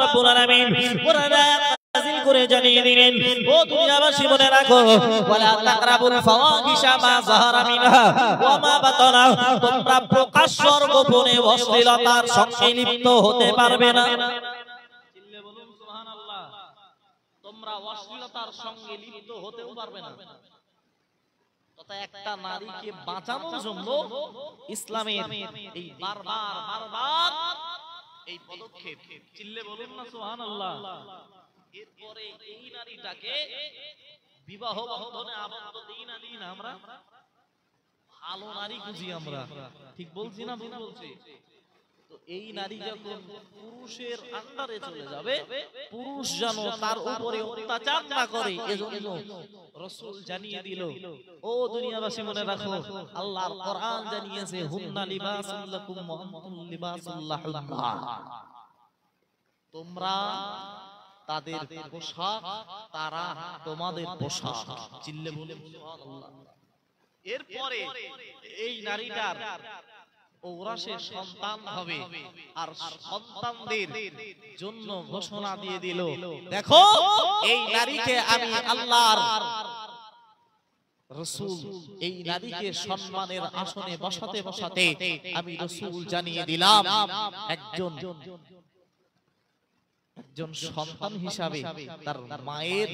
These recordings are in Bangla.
রব্বুল আলামিন কোরআন নাযিল করে জানিয়ে দিলেন, ও দুনিয়াবাসী মনে রাখো, ওয়ালা তাকরাবুল ফাওয়াহিশা মা যাহারা মিনহা ওয়া মা বাতানা, তোমরা প্রকাশ্য গোপনে অশ্লীলতার সঙ্গে লিপ্ত হতে পারবে না। চিল্লে বলুন সুবহানাল্লাহ। তোমরা অশ্লীলতার সঙ্গে লিপ্ত হতেও পারবে না। তথা একটা নারীকে বাঁচানোর জন্য ইসলামের এই বারবার এই পদক্ষেপ। চিল্লে বলুন না সুবহানাল্লাহ। এরপরে এই নারীটাকে বিবাহ বন্ধনে আবদ্ধ দিই না দিই না আমরা, ভালো নারী খুঁজি আমরা, ঠিক বলছি না ভুল বলছি? তো এই নারী যখন পুরুষের আন্ডারে চলে যাবে, পুরুষ যেন তার উপরে অত্যাচার না করে, এজন্য রাসূল জানিয়ে দিল, ও দুনিয়াবাসী মনে রাখো, আল্লাহর কোরআন জানিয়েছে, হুন্না লিবাসুল লাকুম ওয়া আনতুম লিবাসুল লাহুন্না, তোমরা তাদের পোশাক, তারা তোমাদের পোশাক। চিল্লে বলে সুবহানাল্লাহ। এরপরে এই নারীটার ঔরাসে সন্তান হবে, আর সন্তানদের জন্য ঘোষণা দিয়ে দিল, দেখো এই নারীকে আমি আল্লাহর রাসূল এই নারীকে সম্মানের আসনে বসাতে বসাতে আমি রাসূল জানিয়ে দিলাম, একজন সন্তান হিসাবে তার মায়ের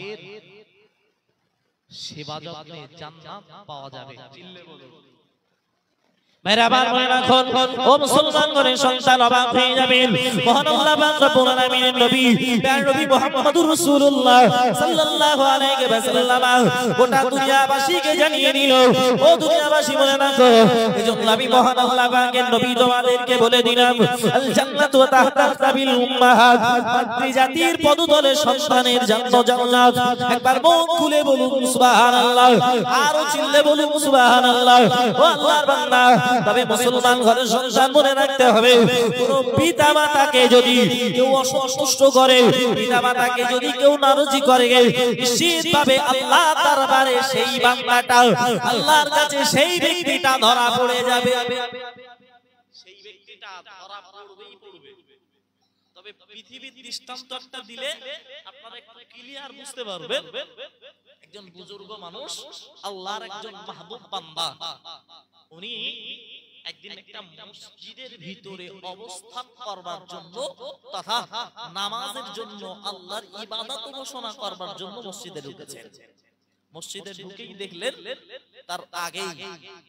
সেবা যত্নে জান্নাত পাওয়া যাবে। চিল্লে বলুন। মেরাবার মনে রাখুন, ও মুসলমান ঘরের সন্তান অবাক হয়ে যাবেন, মহান আল্লাহ পাক রব্বুল আলামিনের নবী প্যার নবী মুহাম্মদুর রাসূলুল্লাহ সাল্লাল্লাহু আলাইহি ওয়াসাল্লাম গোটা দুনিয়াবাসীকে জানিয়ে দিল, ও দুনিয়াবাসী মনে রাখো, এজন্য আমি মহান আল্লাহ পাকের নবী তোমাদেরকে বলে দিলাম, আল জান্নাতু তাহতা আখতাবিল উম্মাহাত, মাতৃজাতির পদতলে সন্তানের জান্নাত। একবার মুখ খুলে বলুন সুবহানাল্লাহ, আরো চিল্লে বলুন সুবহানাল্লাহ। ও আল্লাহর বান্দা, তবে মুসলমান ঘরের সন্তান মনে রাখতে হবে, কোন পিতা মাতাকে যদি কেউ অসন্তুষ্ট করে, পিতা মাতাকে যদি কেউ নারাজি করে, নিশ্চিতভাবে আল্লাহ দরবারে সেই বান্দাটা, আল্লাহর কাছে সেই ব্যক্তিটা ধরা পড়ে যাবে, সেই ব্যক্তিটা ধরা পড়বেই পড়বে। তবে পৃথিবীর দৃষ্টান্ত একটা দিলে আপনারা একটু ক্লিয়ার বুঝতে পারবেন। একজন বুজুর্গ মানুষ, আল্লাহর একজন মাহবুব বান্দা, উনি একদিন একটা মসজিদের ভিতরে অবস্থান করবার জন্য তথা নামাজের জন্য আল্লাহর ইবাদত ঘোষণা করবার জন্য মসজিদে ঢুকেছেন। মসজিদে ঢুকেই দেখলেন তার আগেই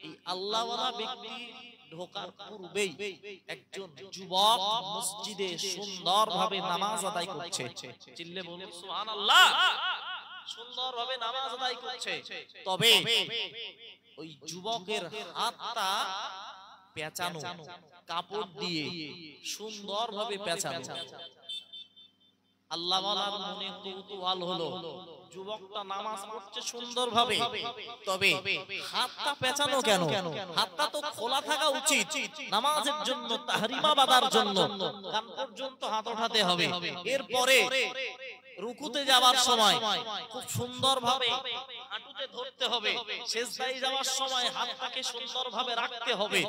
এই আল্লাহওয়ালা ব্যক্তি ঢোকার পূর্বেই একজন যুবক মসজিদে সুন্দরভাবে নামাজ আদায় করছে। চিল্লে বলুন সুবহানাল্লাহ। সুন্দরভাবে নামাজ আদায় করছে, তবে ওই যুবকের হাতটা পেঁচানো, কাপড় দিয়ে সুন্দরভাবে পেঁচানো। আল্লাহওয়ালার মনে কৌতূহল হলো, যুবকটা নামাজ পড়ছে সুন্দরভাবে, তবে হাতটা পেঁচানো কেন? হাতটা তো খোলা থাকা উচিত, নামাজের জন্য, তাহরিমা বাঁধার জন্য কান পর্যন্ত হাত ওঠাতে হবে। এরপরে রুকুতে যাওয়ার সময় খুব সুন্দরভাবে হাঁটুতে ধরতে হবে, সিজদায় যাওয়ার সময় হাতটাকে সুন্দরভাবে রাখতে হবে।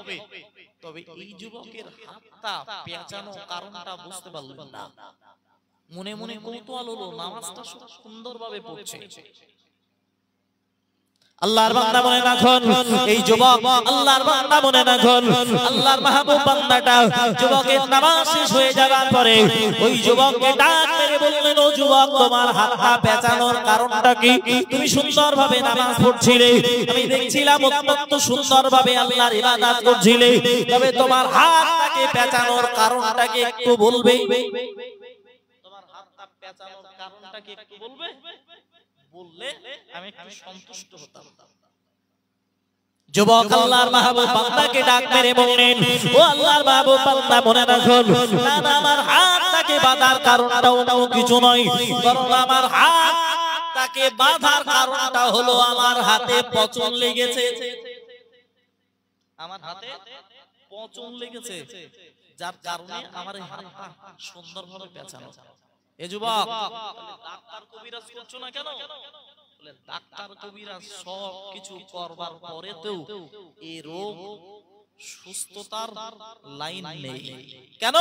তবে এই যুবকের হাতটা পেঁচানো কারণটা বুঝতে পারলেন না। মনে মনে কৌতূহল হলো, নামাজটা সুন্দরভাবে পড়ছে। আল্লাহর বান্দা মনে রাখুন, এই যুবক আল্লাহর বান্দা মনে রাখুন, আল্লাহর মাহবুব বান্দাটা যুবকের নামাজ শেষ হয়ে যাবার পরে ওই যুবককে ডাক মেরে বললেন, ও যুবক, তোমার হাতটা পেঁচানোর কারণটা কি? তুমি সুন্দরভাবে নামাজ পড়ছিলে, আমি দেখছিলাম অত্যন্ত সুন্দরভাবে আল্লাহর ইবাদত করছিলে, তবে তোমার হাতটাকে পেঁচানোর কারণটা কি একটু বলবে? তোমার হাতটা পেঁচানোর কারণটা কি একটু বলবে? বললে আমি একটু সন্তুষ্ট হতাম। যুবক আল্লাহর মাহবুব বান্দাকে ডাক মেরে বললেন, ও আল্লাহর মাহবুব বান্দা মনে রাখুন, না আমার হাতটাকে বাঁধার কারণটা অন্য কিছু নয়, বরং আমার হাতটাকে বাঁধার কারণটা হলো আমার হাতে পচন লেগেছে। আমার হাতে পচন লেগেছে, যার কারণে আমার এই হাতটা সুন্দরভাবে পেঁচানো। এ যুবক, ডাক্তার কবিরাজ করছো না কেন? বলে ডাক্তার কবিরাজ সব কিছু করবার পরেতেও এই রোগ সুস্থতার লাইন নেই। কেন?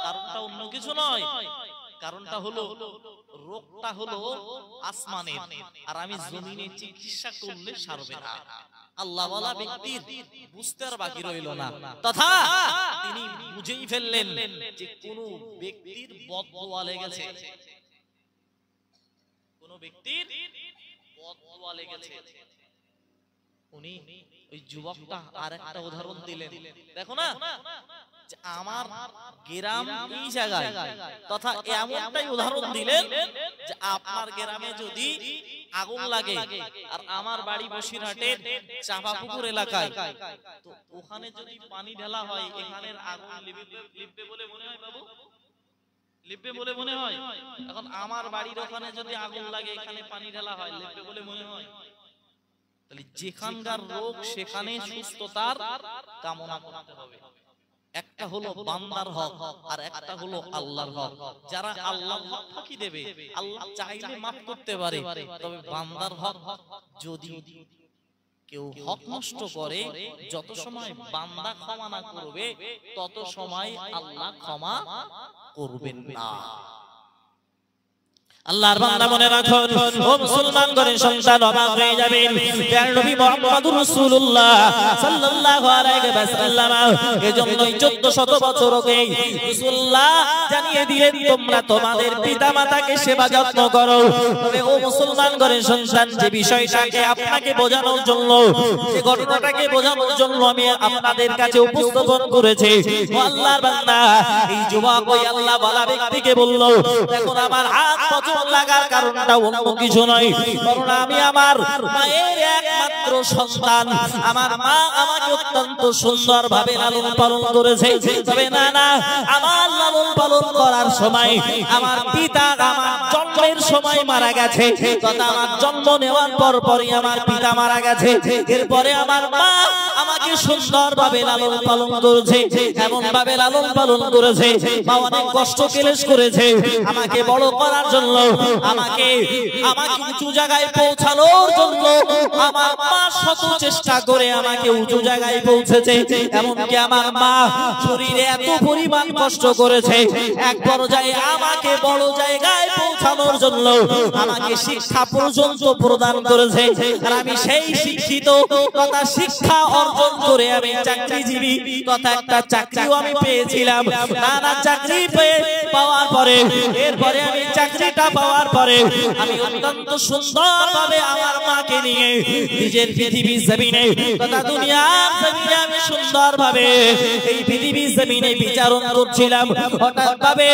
কারণটা অন্য কিছু নয়, কারণটা হলো রোগটা হলো আসমানের, আর আমি জমিনে চিকিৎসা করলে সারবে না। আল্লাহ ওয়ালা ব্যক্তির বুঝতে আর বাকি রইল না, তথা তিনি বুঝেই ফেললেন যে কোন ব্যক্তির বদদোয়া লেগেছে, কোন ব্যক্তির বদদোয়া লেগেছে। উনি ওই যুবকটা আর একটা উদাহরণ দিলেন, দেখো না আমার গ্রাম এই জায়গায়, তথা এমনটাই উদাহরণ দিলেন যে আপনার গ্রামে যদি আগুন লাগে আর আমার বাড়ি বসিরহাটের চাঁপাপুকুর এলাকায়, তো ওখানে যদি পানি ঢালা হয় এখানের আগুন লিপবে বলে মনে হয় বাবু? লিপবে বলে মনে হয়? এখন আমার বাড়ির ওখানে যদি আগুন লাগে এখানে পানি ঢালা হয়, লিপবে বলে মনে হয়? তাহলে যেখানকার রোগ সেখানে সুস্থতার কামনা করতে হবে। একটা হলো বান্দার হক আর একটা হলো আল্লাহর হক। যারা আল্লাহর হক ফাঁকি দেবে, আল্লাহ চাইলে মাফ করতে পারে, তবে বান্দার হক যদি কেউ হক নষ্ট করে, যত সময় বান্দা ক্ষমা না করবে তত সময় আল্লাহ ক্ষমা করবেন না। আল্লাহর বান্দা মনে রাখুন, ও মুসলমান করে সন্তান অবাক হয়ে যাবেন, প্রিয় নবী মুহাম্মদুর রাসূলুল্লাহ সাল্লাল্লাহু আলাইহি ওয়াসাল্লাম এজন্যই 1400 বছর আগে রাসূলুল্লাহ জানিয়ে দিলেন তোমরা তোমাদের পিতামাতাকে সেবা যত্ন করো। তবে ও মুসলমান করে সন্তান, যে বিষয়টাকে আপনাকে বোঝানোর জন্য, যে ঘটনাটাকে বোঝানোর জন্য আমি আপনাদের কাছে উপস্থাপন করেছি, ও আল্লাহর বান্দা এই যুবক ওই আল্লাহ ওয়ালা ব্যক্তিকে বলল, দেখুন আমার হাত পছন্দ লাগার কারণটা অন্য কিছু নয়, বরং আমি আমার মায়ের একমাত্র সন্তান, আমার মা আমাকে অত্যন্ত সুন্দরভাবে লালন পালন করেছে। তবে না না, আমার লালন পালন করার সময় আমার পিতা আমার জন্মের সময় মারা গেছে, তথা আমার জন্ম নেওয়ার পরই আমার পিতা মারা গেছে। এরপরে আমার মা আমাকে সুন্দরভাবে লালন পালন করেছে, এমন ভাবে লালন পালন করেছে, মা অনেক কষ্ট ক্লেশ করেছে আমাকে বড় করার জন্য, আমাকে উঁচু জায়গায় পৌঁছানোর জন্য আমার মা শত চেষ্টা করে আমাকে উঁচু জায়গায় পৌঁছেছে। এমনকি আমার মা শরীরে এত পরিমাণ কষ্ট করেছে, এক পর্যায়ে আমাকে বড় জায়গায় পৌঁছানোর জন্য আমাকে শিক্ষা পর্যন্ত প্রদান করেছে। আর আমি সেই শিক্ষিত তথা শিক্ষা অর্জন করে আমি চাকরিজীবী তথা একটা চাকরিও আমি পেয়েছিলাম। নানা চাকরি পাওয়ার পরে, এরপরে আমি চাকরিটা পাওয়ার পরে আমি অত্যন্ত সুন্দরভাবে আমার মাকে নিয়ে নিজের পৃথিবীর জমিনে তথা দুনিয়ার জমিনে আমি সুন্দরভাবে এই পৃথিবীর জমিনে বিচারণ করছিলাম। হঠাৎ করে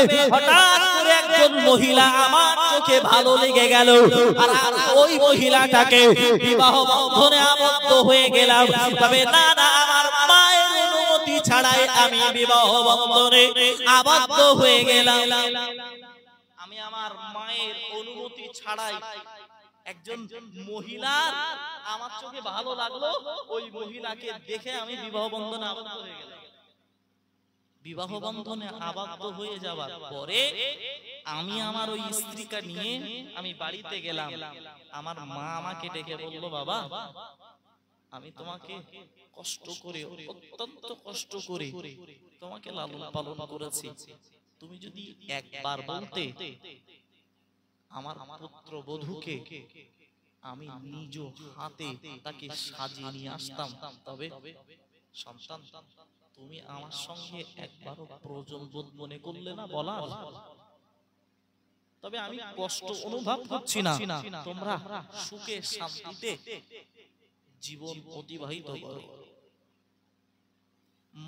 একজন মহিলা আমার চোখে ভালো লেগে গেল, আর ওই মহিলাটাকে বিবাহ বন্ধনে আবদ্ধ হয়ে গেলাম। তবে না না, আমার মায়ের অনুমতি ছাড়াই আমি বিবাহ বন্ধনে আবদ্ধ হয়ে গেলাম। আমি আমার মায়ের অনুমতি ছাড়াই একজন মহিলা আমার চোখে ভালো লাগলো, ওই মহিলাকে দেখে আমি বিবাহ বন্ধনে আবদ্ধ হয়ে গেলাম। বিবাহ বন্ধনে আবদ্ধ হয়ে যাওয়ার পরে আমি আমার ওই স্ত্রীকে নিয়ে আমি বাড়িতে গেলাম। আমার মা আমাকে ডেকে বলল, বাবা আমি তোমাকে কষ্ট করে, অত্যন্ত কষ্ট করে তোমাকে লালন পালন করেছি, তুমি যদি একবার বলতে আমার পুত্র বধূকে আমি নিজ হাতে তাকে সাজিয়ে নিয়ে আসতাম, তবে সন্তান তুমি আমার সঙ্গে একবারও প্রয়োজন বোধ মনে করলে না বলার। তবে আমি কষ্ট অনুভব করছি না, তোমরা সুখে শান্তিতে জীবন অতিবাহিত করো।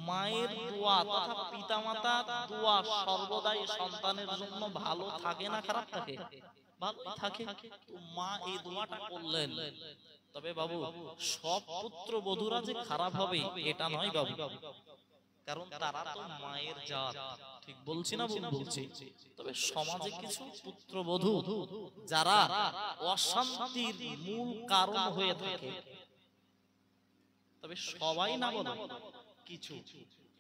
মায়ের দোয়া তথা পিতামাতার দোয়া সর্বদাই সন্তানের জন্য ভালো থাকে না খারাপ থাকে? ভালো থাকে। তো মা এই দোয়াটা করলেন। তবে বাবু সব পুত্র বধূরা যে খারাপ হবে এটা নয় বাবু, কারণ তারা তো মায়ের জাত, ঠিক বলছি না ভুল বলছি? তবে সমাজে কিছু পুত্রবধূ যারা অশান্তির মূল কারণ হয়ে থাকে, তবে সবাই না বলে কিছু,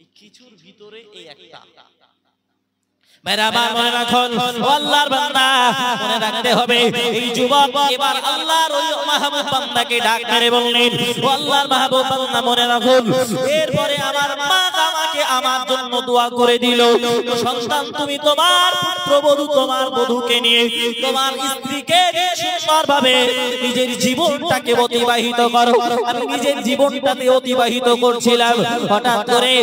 এই কিছুর ভিতরে এই একটা। মেরা আমার মনে রাখুন ও আল্লাহর বান্দা মনে রাখতে হবে এই যুবক এবার আল্লাহর ওই মাহবুব বান্দাকে ডাক মেরে বললেন ও আল্লাহর মাহবুব বান্দা মনে রাখুন এরপরে আমার মা আমাকে আমার জন্য দোয়া করে দিল সন্তান তুমি তোমার পুত্রবধূ তোমার বধূকে নিয়ে তোমার স্ত্রীকে সুন্দরভাবে নিজের জীবনটাকে অতিবাহিত করো আমি নিজের জীবনটাকে অতিবাহিত করছিলাম হঠাৎ করে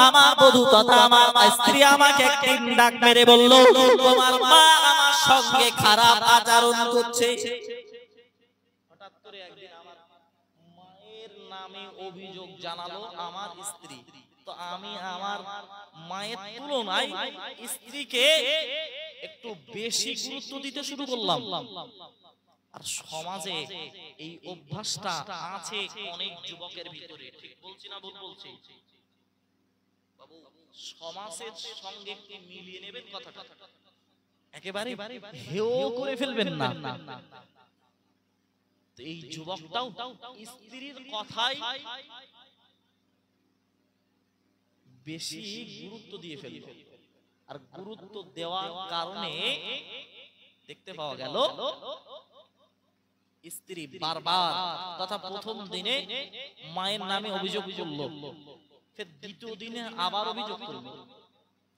আমার বধূ তথা আমার স্ত্রী আমাকে একদিন ডাক মেরে বলল তোমার মা আমার সঙ্গে খারাপ আচরণ করছে হঠাৎ করে একদিন আমার মায়ের নামে অভিযোগ জানালো আমার স্ত্রী তো আমি আমার মায়ের তুলনায় স্ত্রীকে একটু বেশি গুরুত্ব দিতে শুরু করলাম আর সমাজে এই অভ্যাসটা আছে অনেক যুবকের ভিতরে ঠিক বলছি না ভুল বলছি বাবু সমাজের সঙ্গে একটু মিলিয়ে নেবেন কথাটা একেবারে হেও করে ফেলবেন না তো এই যুবকটাও স্ত্রীর কথাই বেশি গুরুত্ব দিয়ে ফেলল আর গুরুত্ব দেওয়ার কারণে দেখতে পাওয়া গেল স্ত্রী বারবার তথা প্রথম দিনে মায়ের নামে অভিযোগ করলো ফের দ্বিতীয় দিনে আবার অভিযোগ করলো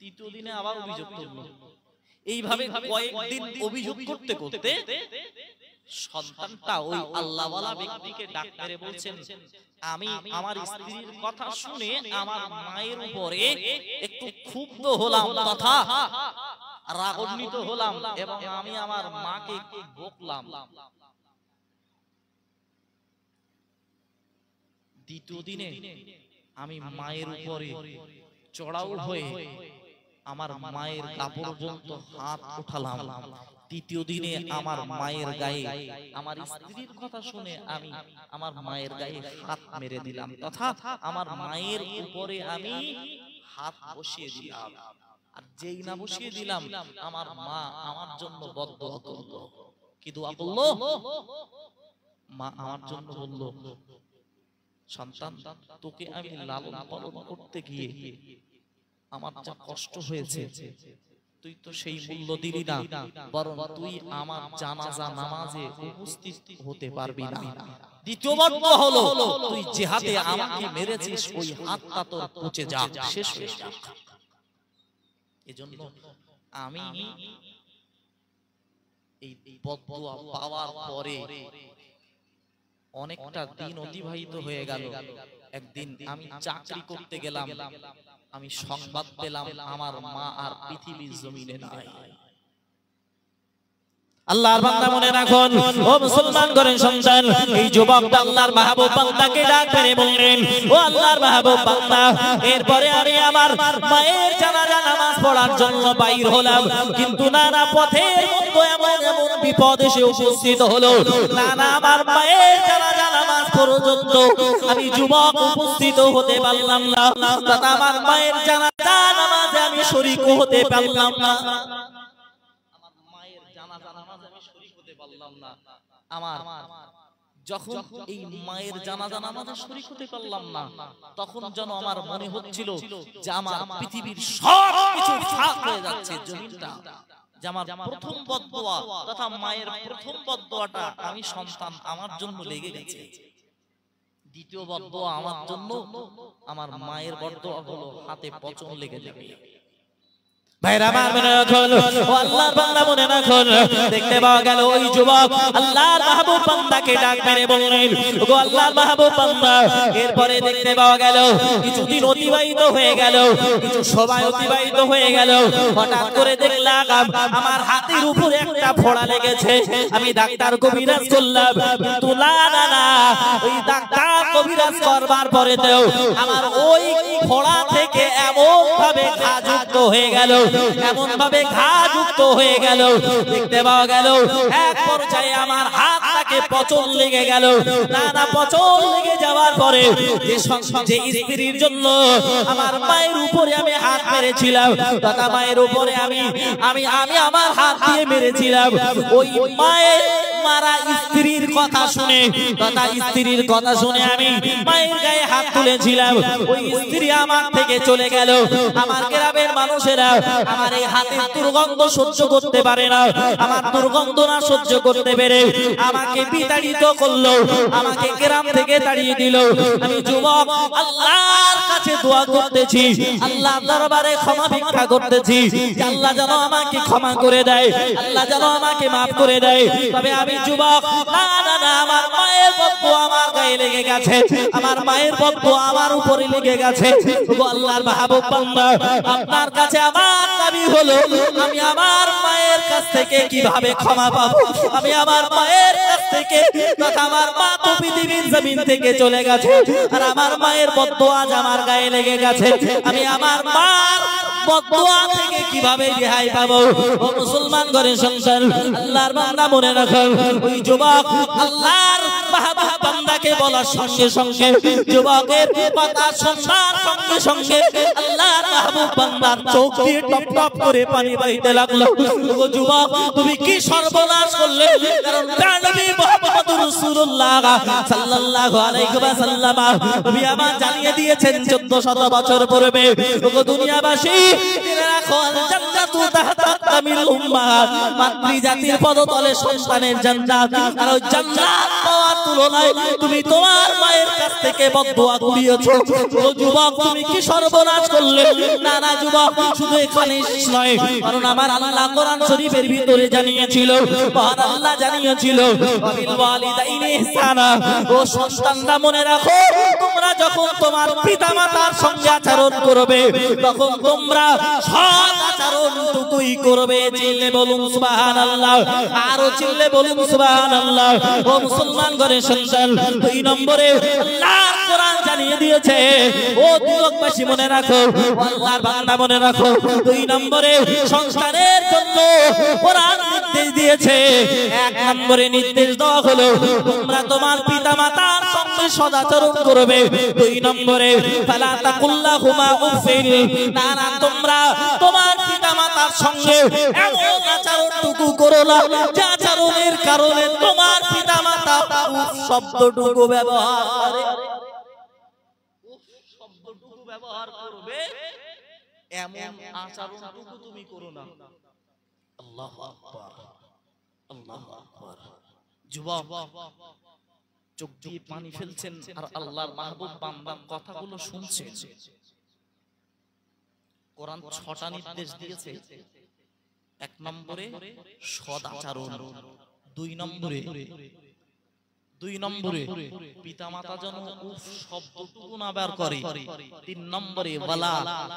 তৃতীয় দিনে আবার অভিযোগ করলো এইভাবে কয়েকদিন অভিযোগ করতে করতে সন্তানটা ওই আল্লাহওয়ালা ব্যক্তিকে ডাক মেরে বলছেন আমি আমার স্ত্রীর কথা শুনে আমার মায়ের উপরে একটু ক্ষুব্ধ হলাম তথা রাগান্বিত হলাম এবং আমি আমার মাকে একটু বকলাম দ্বিতীয় দিনে আমি মায়ের উপরে চড়াও হয়ে আমার মায়ের কাপড় পর্যন্ত হাত উঠালাম তৃতীয় দিনে আমার মায়ের গায়ে আমার স্ত্রীর কথা শুনে আমি আমার মায়ের গায়ে হাত মেরে দিলাম তথা আমার মায়ের উপরে আমি হাত বসিয়ে দিলাম আর যেই না বসিয়ে দিলাম আমার মা আমার জন্য বদদোয়া করলো কি দোয়া করলো মা আমার জন্য বলল সন্তান তোকে আমি লালন পালন করতে গিয়ে আমার যা কষ্ট হয়েছে তুই তো সেই মূল্য দিলি না বরং তুই আমার জানাজা নামাজে উপস্থিত হতে পারবি না দ্বিতীয় বদদোয়া হলো তুই যে হাতে আমাকে মেরেছিস ওই হাতটা তোর পচে যাক শেষ হয়ে যাক এজন্য আমি এই বদদোয়া পাওয়ার পরে অনেকটা দিন অতিবাহিত হয়ে গেল একদিন আমি চাকরি করতে গেলাম আমি সংবাদ পেলাম আমার মা আর পৃথিবীর জমিনে নাই আল্লাহর বান্দা মনে রাখুন ও মুসলমান ঘরের সন্তান এই যুবকটা আল্লাহর মাহবুব বান্দাকে ডাক মেরে বললেন ও আল্লাহর মাহবুব বান্দা এরপরে আমি আমার মায়ের জানাজা নামাজ পড়ার জন্য বাইর হলাম কিন্তু নানা পথের মধ্যে এমন এমন বিপদ এসে উপস্থিত হলো নানা আমার মায়ের জানাজা নামাজ পর্যন্ত আমি যুবক উপস্থিত হতে পারলাম না তথা আমার মায়ের জানাজা নামাজে আমি শরীক হতে পারলাম না আমার যখন এই মায়ের জানাজা নামাজে শরীক হতে পারলাম না তখন যেন আমার মনে হচ্ছিল যে আমার পৃথিবীর সব কিছু ফাঁক হয়ে যাচ্ছে জমিনটা যে আমার প্রথম বদদোয়া তথা মায়ের প্রথম বদদোয়াটা আমি সন্তান আমার জন্য লেগে গেছে দ্বিতীয় বদদোয়া আমার জন্য আমার মায়ের বদদোয়া হলো হাতে পচন লেগে যাবে ভাইরা আমার মনে রাখুন ও আল্লাহর বান্দা মনে রাখুন দেখতে পাওয়া গেল ওই যুবক আল্লাহর মাহবুব বান্দাকে ডাক মেরে বললেন ওগো আল্লাহর মাহবুব বান্দা এরপরে দেখতে পাওয়া গেল কিছুদিন অতিবাহিত হয়ে গেল কিছু সময় অতিবাহিত হয়ে গেল হঠাৎ করে দেখলাম আমার হাতের উপরে একটা ফোড়া লেগেছে আমি ডাক্তার কবিরাজ করলাম কিন্তু না না না ওই ডাক্তার কবিরাজ করবার পরেতেও আমার ওই ফোড়া থেকে এমন ভাবে ঘা যুক্ত হয়ে গেল এমন ভাবে ঘা যুক্ত হয়ে গেল দেখতে পাওয়া গেল এক পর্যায়ে আমার হাতটাকে পচন লেগে গেল নানা পচন লেগে যাওয়ার পরে যে স্ত্রীর জন্য আমার মায়ের উপরে আমি হাত মেরেছিলাম তথা মায়ের উপরে আমি আমার হাত দিয়ে মেরেছিলাম ওই মায়ের মারা স্ত্রীর কথা শুনে তথা স্ত্রীর কথা শুনে আমি মায়ের গায়ে হাত তুলেছিলাম, ওই স্ত্রী আমার থেকে চলে গেল। আমার গ্রামের মানুষেরা আমার এই হাতের দুর্গন্ধ সহ্য করতে পারে না, আমার দুর্গন্ধ না সহ্য করতে পেরে আমাকে বিতাড়িত করলো, আমাকে গ্রাম থেকে তাড়িয়ে দিল। আমি যুবক আল্লাহর কাছে দোয়া করতেছি, আল্লাহর দরবারে ক্ষমা ভিক্ষা করতেছি, আল্লাহ যেন আমাকে ক্ষমা করে দেয়, আল্লাহ যেন আমাকে মাফ করে দেয়। তবে আমি যুবক, না না না, আমার মায়ের বদদোয়া আমার গায়ে লেগে গেছে, আমার মায়ের বদদোয়া আমার উপরে লেগে গেছে। ওগো আল্লাহর মাহবুব বান্দা, আপনার কাছে আমার দাবি হলো, আমি আমার মায়ের কাছ থেকে কিভাবে ক্ষমা পাবো? আমি আমার মায়ের কাছ থেকে, তথা আমার মা তো পৃথিবীর জমিন থেকে চলে গেছে, আর আমার মায়ের বদদোয়া আজ আমার গায়ে লেগে গেছে। আমি আমার মার বদদোয়া থেকে কিভাবে রেহাই পাবো? ও মুসলমান ঘরের সংসার, আল্লাহর বান্দা মনে রাখো, ওই যুবক আল্লাহর মাহবুব বান্দাকে বলার সঙ্গে সঙ্গে, যুবকের কথা শোনার সঙ্গে সঙ্গে আল্লাহর মাহবুব বান্দার চোখ দিয়ে টপ টপ করে পানি বইতে লাগলো। ও যুবক, তুমি কি সর্বনাশ করলে? কারণ নবী মুহাম্মদুর রাসূলুল্লাহ সাল্লাল্লাহু আলাইহি ওয়াসাল্লাম নবী আমার জানিয়ে দিয়েছেন 1400 বছর পূর্বে, ও দুনিয়াবাসী রাখো, জান্নাতু তাহতা কামিল উম্মাত, মাতৃজাতির পদতলে সন্তানের জান্নাত। আর ওই জান্নাত পাওয়ার তুলনায় তুমি তোমার মায়ের কাছ থেকে বদদোয়া কুড়িয়েছো। ও যুবক, তুমি কি সর্বনাশ করলে? না না যুবক, শুধু এখানে নয়, কারণ আমার আল্লাহ কোরআন শরীফের ভিতরে জানিয়েছিল, মহান আল্লাহ জানিয়েছিল, ওয়াবিল ওয়ালিদাইনি ইহসানা। ও সন্তানরা মনে রাখো, তোমরা যখন তোমার পিতামাতার সঙ্গে আচরণ করবে, তখন তোমরা সৎ আচরণটুকুই করবে। চিল্লে বলুন সুবহানাল্লাহ, আরো চিল্লে বলুন সুবহানাল্লাহ। ও মুসলমান ঘরের সন্তান, 2 নম্বরে আল্লাহর কোরআন জানিয়ে দিয়েছে, ও যুবকবাসী মনে রাখো, আল্লাহর বান্দা মনে রাখো, 2 নম্বরে সংস্কারের জন্য কোরআন নির্দেশ দিয়েছে। 1 নম্বরে নির্দেশ দেওয়া হলো, তোমরা তোমার পিতামাতার সঙ্গে সদাচরণ করবে। 2 নম্বরে ফালা তাকুল্লাহুমা উফিন, না না, তোমরা তোমার পিতামাতার সঙ্গে এমন আচরণটুকু করো না যে আচরণের কারণে তোমার পিতামাতা উফ শব্দটুকু ব্যবহার করে, উফ শব্দটুকু ব্যবহার করবে, এমন আচরণটুকু তুমি করো না। আল্লাহু আকবার, আল্লাহু আকবার। যুবক চোখ দিয়ে পানি ফেলছেন আর আল্লাহর মাহবুব বান্দার কথাগুলো শুনছেন। কোরআন 6টা নির্দেশ দিয়েছে। 1 নম্বরে সদাচরণ, 2 নম্বরে পিতামাতা যেন উফ শব্দটুকু না বের করে, 3 নম্বরে ওয়ালা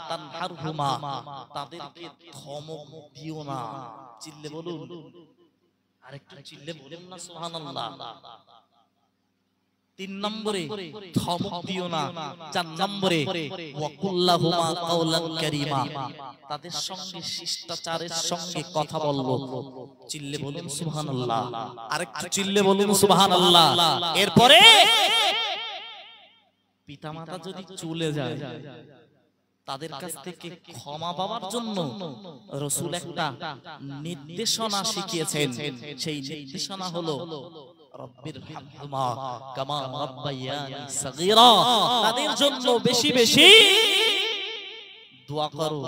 তানহারহুমা, তাদেরকে ধমক দিও না। চিল্লে বলুন, আরেকটু চিল্লে বলুন না সুবহানাল্লাহ। 3 নম্বরে ধমক দিও না। 4 নম্বরে ওয়াকুল্লাহুমা কাওলান কারীমা, তাদের সঙ্গে শিষ্টাচারের সঙ্গে কথা বলবো। চিল্লে বলুন সুবহানাল্লাহ, আরেকটু চিল্লে বলুন সুবহানাল্লাহ। এরপরে পিতামাতা যদি চলে যায়, তাদের কাছ থেকে ক্ষমা পাওয়ার জন্য রাসূল একটা নির্দেশনা শিখিয়েছেন। সেই নির্দেশনা হলো রব্বিরহামহুমা কামা রাব্বায়ানি সাগীরা, তাদের জন্য বেশি বেশি দোয়া করো।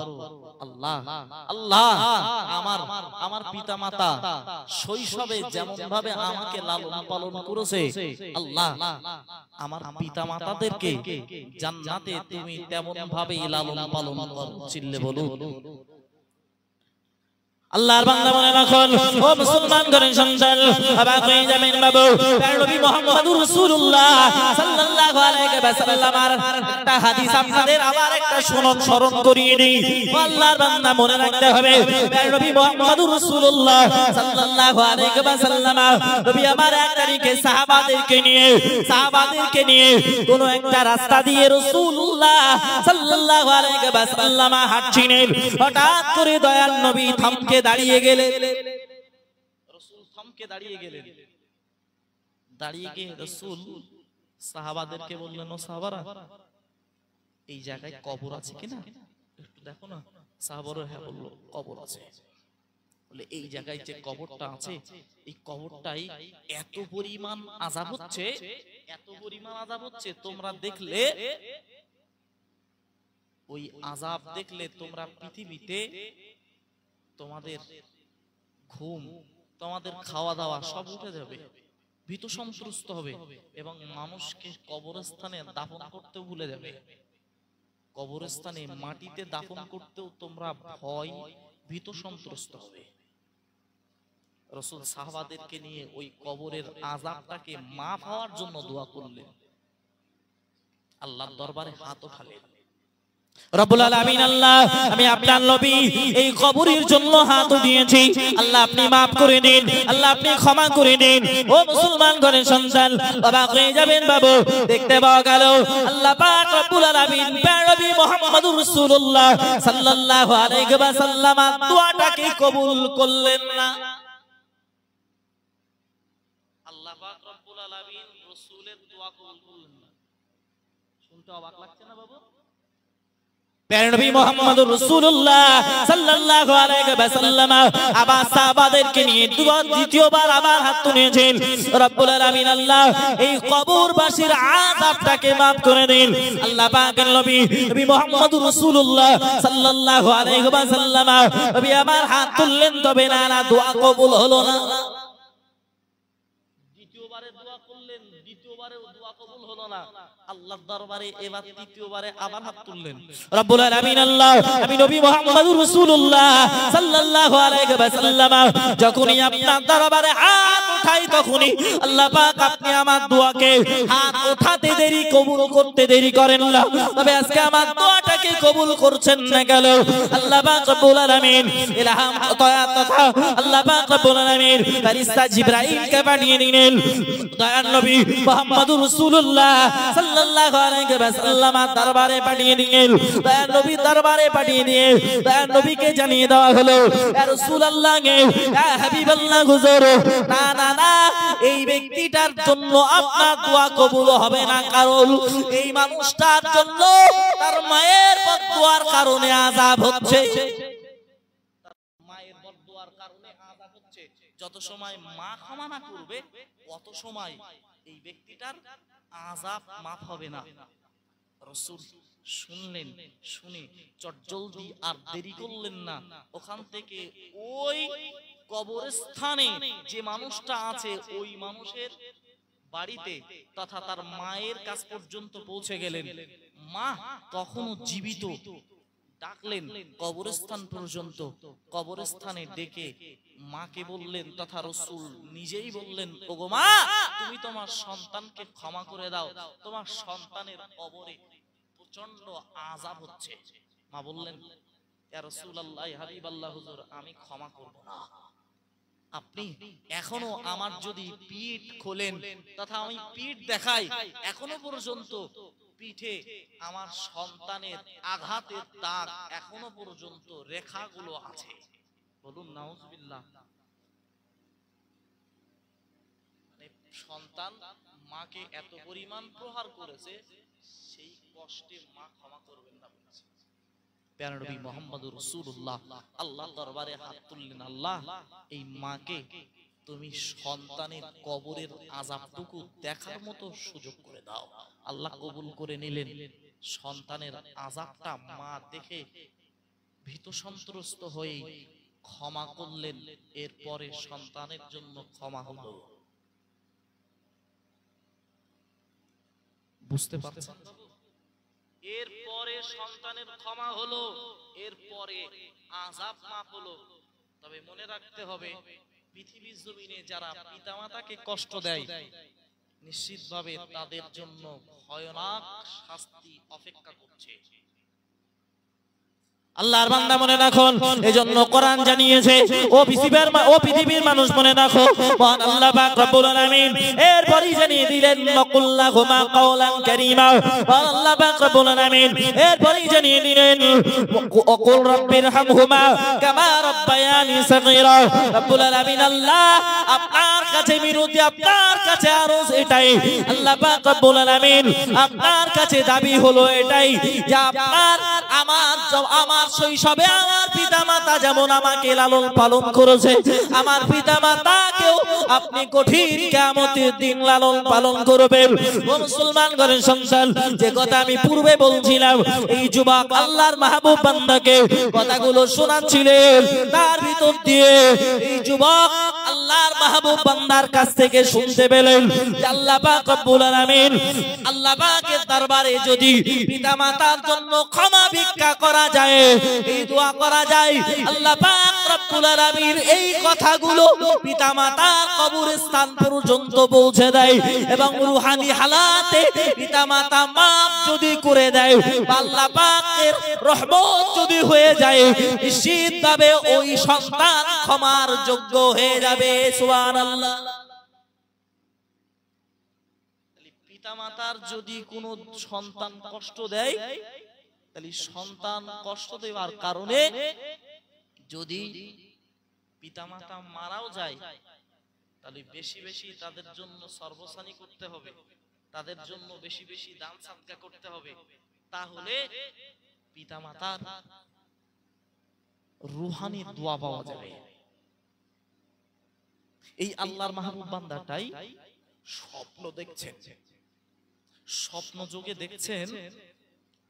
আল্লাহ আল্লাহ, আমার পিতামাতা শৈশবে যেমন ভাবে আমাকে লালন পালন করেছে, আল্লাহ আমার পিতামাতাদেরকে জান্নাতে তুমি তেমন ভাবে লালন পালন করো। চিল্লে বলুন। আল্লাহর বান্দা মনে রাখুন, ও মুসলমান ঘরের সন্তান, অবাক হয়ে যাবেন বাবু, নবী মুহাম্মদুর রাসূলুল্লাহ সাল্লাল্লাহু আলাইহি ওয়াসাল্লামের একটা হাদিস আপনাদের আবার একটা স্মরণ করিয়ে দিই। আল্লাহর বান্দা মনে রাখতে হবে, নবী মুহাম্মদুর রাসূলুল্লাহ সাল্লাল্লাহু আলাইহি ওয়াসাল্লাম নবী আমার এক তারিখে সাহাবাদেরকে নিয়ে কোন একটা রাস্তা দিয়ে রাসূলুল্লাহ সাল্লাল্লাহু আলাইহি ওয়াসাল্লাম হাঁটছিলেন। হঠাৎ করে দয়াল নবী থমকে দাঁড়িয়ে গেলেন। রাসূল থমকে দাঁড়িয়ে গেলেন। দাঁড়িয়ে গিয়ে রাসূল সাহাবাদেরকে বললেন, ও সাহাবারা, এই জায়গায় কবর আছে কিনা একটু দেখো না। সাহাবারা হ্যাঁ বলল, কবর আছে। বলে এই জায়গায় যে কবরটা আছে এই কবরটাই এত পরিমাণ আযাব হচ্ছে, এত পরিমাণ আযাব হচ্ছে, তোমরা দেখলে ওই আযাব দেখলে তোমরা পৃথিবীতে তোমাদের ঘুম, তোমাদের খাওয়া দাওয়া সব উঠে যাবে, ভীত সন্ত্রস্ত হবে এবং মানুষকে কবরস্থানে দাফন করতে ভুলে যাবে। কবরস্থানে মাটিতে দাফন করতেও তোমরা ভয় ভীত সন্ত্রস্ত হবে। রাসূল সাহাবাদেরকে নিয়ে ওই কবরের আযাবটাকে মাফ হওয়ার জন্য দোয়া করলেন, আল্লাহর দরবারে হাত ওঠালেন। রব্বুল আলামিন আল্লাহ, আমি আপনার নবী এই কবরের জন্য হাত উঠিয়েছি, আল্লাহ আপনি maaf করে দিন, আল্লাহ আপনি ক্ষমা করে দিন। ও মুসলমান ঘরের সন্তান, অবাক হয়ে যাবেন বাবু, দেখতে পাওয়া গেল আল্লাহ পাক রব্বুল আলামিন নবী মুহাম্মদুর রাসূলুল্লাহ সাল্লাল্লাহু আলাইহি ওয়াসাল্লাম দোয়াটাকে কবুল করলেন না। আল্লাহ পাক রব্বুল আলামিন রাসূলের দোয়া কবুল করলেন না, শুনতে অবাক লাগছে না বাবু? নবী মুহাম্মদুর রাসূলুল্লাহ সাল্লাল্লাহু আলাইহি ওয়াসাল্লাম আবার সাহাবাদেরকে নিয়ে দ্বিতীয়বার আবার হাত তুলেছেন, রব্বুল আলামিন আল্লাহ এই কবরবাসীর আযাবটাকে maaf করে দিন। আল্লাহ পাকের নবী মুহাম্মদুর রাসূলুল্লাহ সাল্লাল্লাহু আলাইহি ওয়াসাল্লাম নবী আমার হাত তুললেন, তবে না দোয়া কবুল হলো না। দ্বিতীয়বারে দোয়া করলেন, দ্বিতীয়বারে দোয়া কবুল হলো না। আল্লাহর দরবারে এবার তৃতীয়বারে আবার হাত তুললেন, রব্বুল আলামিন আল্লাহ আমি নবী মুহাম্মদুর রাসূলুল্লাহ সাল্লাল্লাহু আলাইহি ওয়াসাল্লাম যখনই আপনার দরবারে হাত উঠাই তখনই আল্লাহ পাক আপনি আমার দোয়াকে হাত উঠাতে দেরি কবুল করতে দেরি করেন না, তবে আজকে আমার দোয়াটাকে কবুল করছেন না কেন? আল্লাহ পাক রব্বুল আলামিন ইলহাম দয়া তথা আল্লাহ পাক রব্বুল আলামিন ফেরেশতা জিবরাইলকে পাঠিয়ে দিলেন, দয়ার নবী মুহাম্মদুর রাসূলুল্লাহ সাল্লাল্লাহু আলাইহি ওয়াসাল্লাম দরবারে পাঠিয়ে দিলেন, দয়ার নবী দরবারে পাঠিয়ে দিয়ে দয়ার নবীকে জানিয়ে দেওয়া হলো, ইয়া রাসূলুল্লাহ ইয়া হাবিবাল্লাহ হুজুর, না না না এই ব্যক্তিটার জন্য আপনার দোয়া কবুল হবে না, কারণ এই মানুষটার জন্য তার মায়ের বদদোয়ার কারণে আযাব হচ্ছে, মায়ের বদদোয়ার কারণে আযাব হচ্ছে। যত সময় মা ক্ষমা না করবে তত সময় এই ব্যক্তিটার আযাব মাফ হবে না। রাসূল শুনলেন, শুনে চটজলদি আর দেরি করলেন না, ওখান থেকে ওই কবরস্থানে যে মানুষটা আছে ওই মানুষের বাড়িতে তথা তার মায়ের কাছ পর্যন্ত পৌঁছে গেলেন। মা তখনও জীবিত, ডাকলেন কবরস্থান পর্যন্ত, কবরস্থানে ডেকে মাকে বললেন তথা রাসূল নিজেই বললেন, ওগো মা তুমি তোমার সন্তানকে ক্ষমা করে দাও, তোমার সন্তানের কবরে প্রচন্ড আযাব হচ্ছে। মা বললেন, ইয়া রাসূলুল্লাহ ইয়া হাবিবাল্লাহ হুজুর আমি ক্ষমা করব না, আপনি এখনো আমার যদি পিঠ খোলেন তথা আমি পিঠ দেখাই এখনো পর্যন্ত পিঠে আমার সন্তানের আঘাতের দাগ এখনো পর্যন্ত রেখাগুলো আছে। বলুন নাউজুবিল্লাহ। সন্তান মাকে এত পরিমাণ প্রহার করেছে, সেই কষ্টে মা ক্ষমা করবেন না বলেছে। প্যারা নবী মুহাম্মদুর রাসূলুল্লাহ আল্লাহর দরবারে হাত তুললেন, আল্লাহ এই মাকে তুমি সন্তানের কবরের আযাবটুকু দেখার মতো সুযোগ করে দাও। আল্লাহ কবুল করে নিলেন। সন্তানের আযাবটা মা দেখে ভীত সন্ত্রস্ত হয়ে ক্ষমা করলেন, এরপরে সন্তানের জন্য ক্ষমা হলো। বুঝতে পারছেন? এরপরে সন্তানের ক্ষমা হলো, এরপরে আযাব মাফ হলো। তবে মনে রাখতে হবে পৃথিবীর জমিনে যারা পিতামাতাকে কষ্ট দেয় নিশ্চিতভাবে তাদের জন্য ভয়ানক শাস্তি অপেক্ষা করছে। আল্লাহর বান্দা মনে রাখুন, এজন্য কোরআন জানিয়েছে, ও পৃথিবীর মানুষ মনে রাখো, মহান আল্লাহ পাক রব্বুল আলামিন এরপরই জানিয়ে দিলেন ওয়াকুল্লাহুমা কাওলান কারীমা। মহান আল্লাহ পাক রব্বুল আলামিন এরপরই জানিয়ে দিলেন ওয়াকুল রাব্বিরহামহুমা কামা রাব্বায়ানি সাগীরা। রব্বুল আলামিন আল্লাহ আপনার কাছে মিনতি, আপনার কাছে আরজ এটাই, আল্লাহ পাক রব্বুল আলামিন আপনার কাছে দাবি হলো এটাই যে আপনার আমার আমার শৈশবে আমার পিতামাতা যেমন আমাকে লালন পালন করেছে, আমার পিতামাতাকেও আপনি কঠিন কিয়ামতের দিন লালন পালন করবেন। ও মুসলমান ঘরের সন্তান, যে কথা আমি পূর্বে বলছিলাম, এই যুবক আল্লাহর মাহবুব বান্দাকে কথাগুলো শোনাচ্ছিলেন, তার ভিতর দিয়ে এই যুবক আল্লাহর মাহবুব বান্দার কাছ থেকে শুনতে পেলেন যে আল্লাহ পাক রব্বুল আলামিন, আল্লাহ পাকের দরবারে যদি পিতামাতার জন্য ক্ষমা ভিক্ষা করা যায়, এই দোয়া করা যায়, আল্লাহ পাক রব্বুল আলামিন এই কথাগুলো পিতামাতার কবরস্থান পর্যন্ত পৌঁছে দেয় এবং রূহানি হালাতে পিতামাতা মাফ যদি করে দেয়, আল্লাহ পাকের রহমত যদি হয়ে যায়, নিশ্চিতভাবে ওই সন্তান ক্ষমার যোগ্য হয়ে যাবে। সুবহানাল্লাহ। পিতামাতার যদি কোনো সন্তান কষ্ট দেয়, তাহলে সন্তান কষ্ট দেওয়ার কারণে যদি পিতামাতা মারাও যায়, তাহলে বেশি বেশি তাদের জন্য সর্বসানি করতে হবে, তাদের জন্য বেশি বেশি দান সাদকা করতে হবে, তাহলে পিতামাতার রূহানি দোয়া পাওয়া যাবে। এই আল্লাহর মাহবুব বান্দাটাই স্বপ্ন দেখছেন, স্বপ্ন যোগে দেখছেন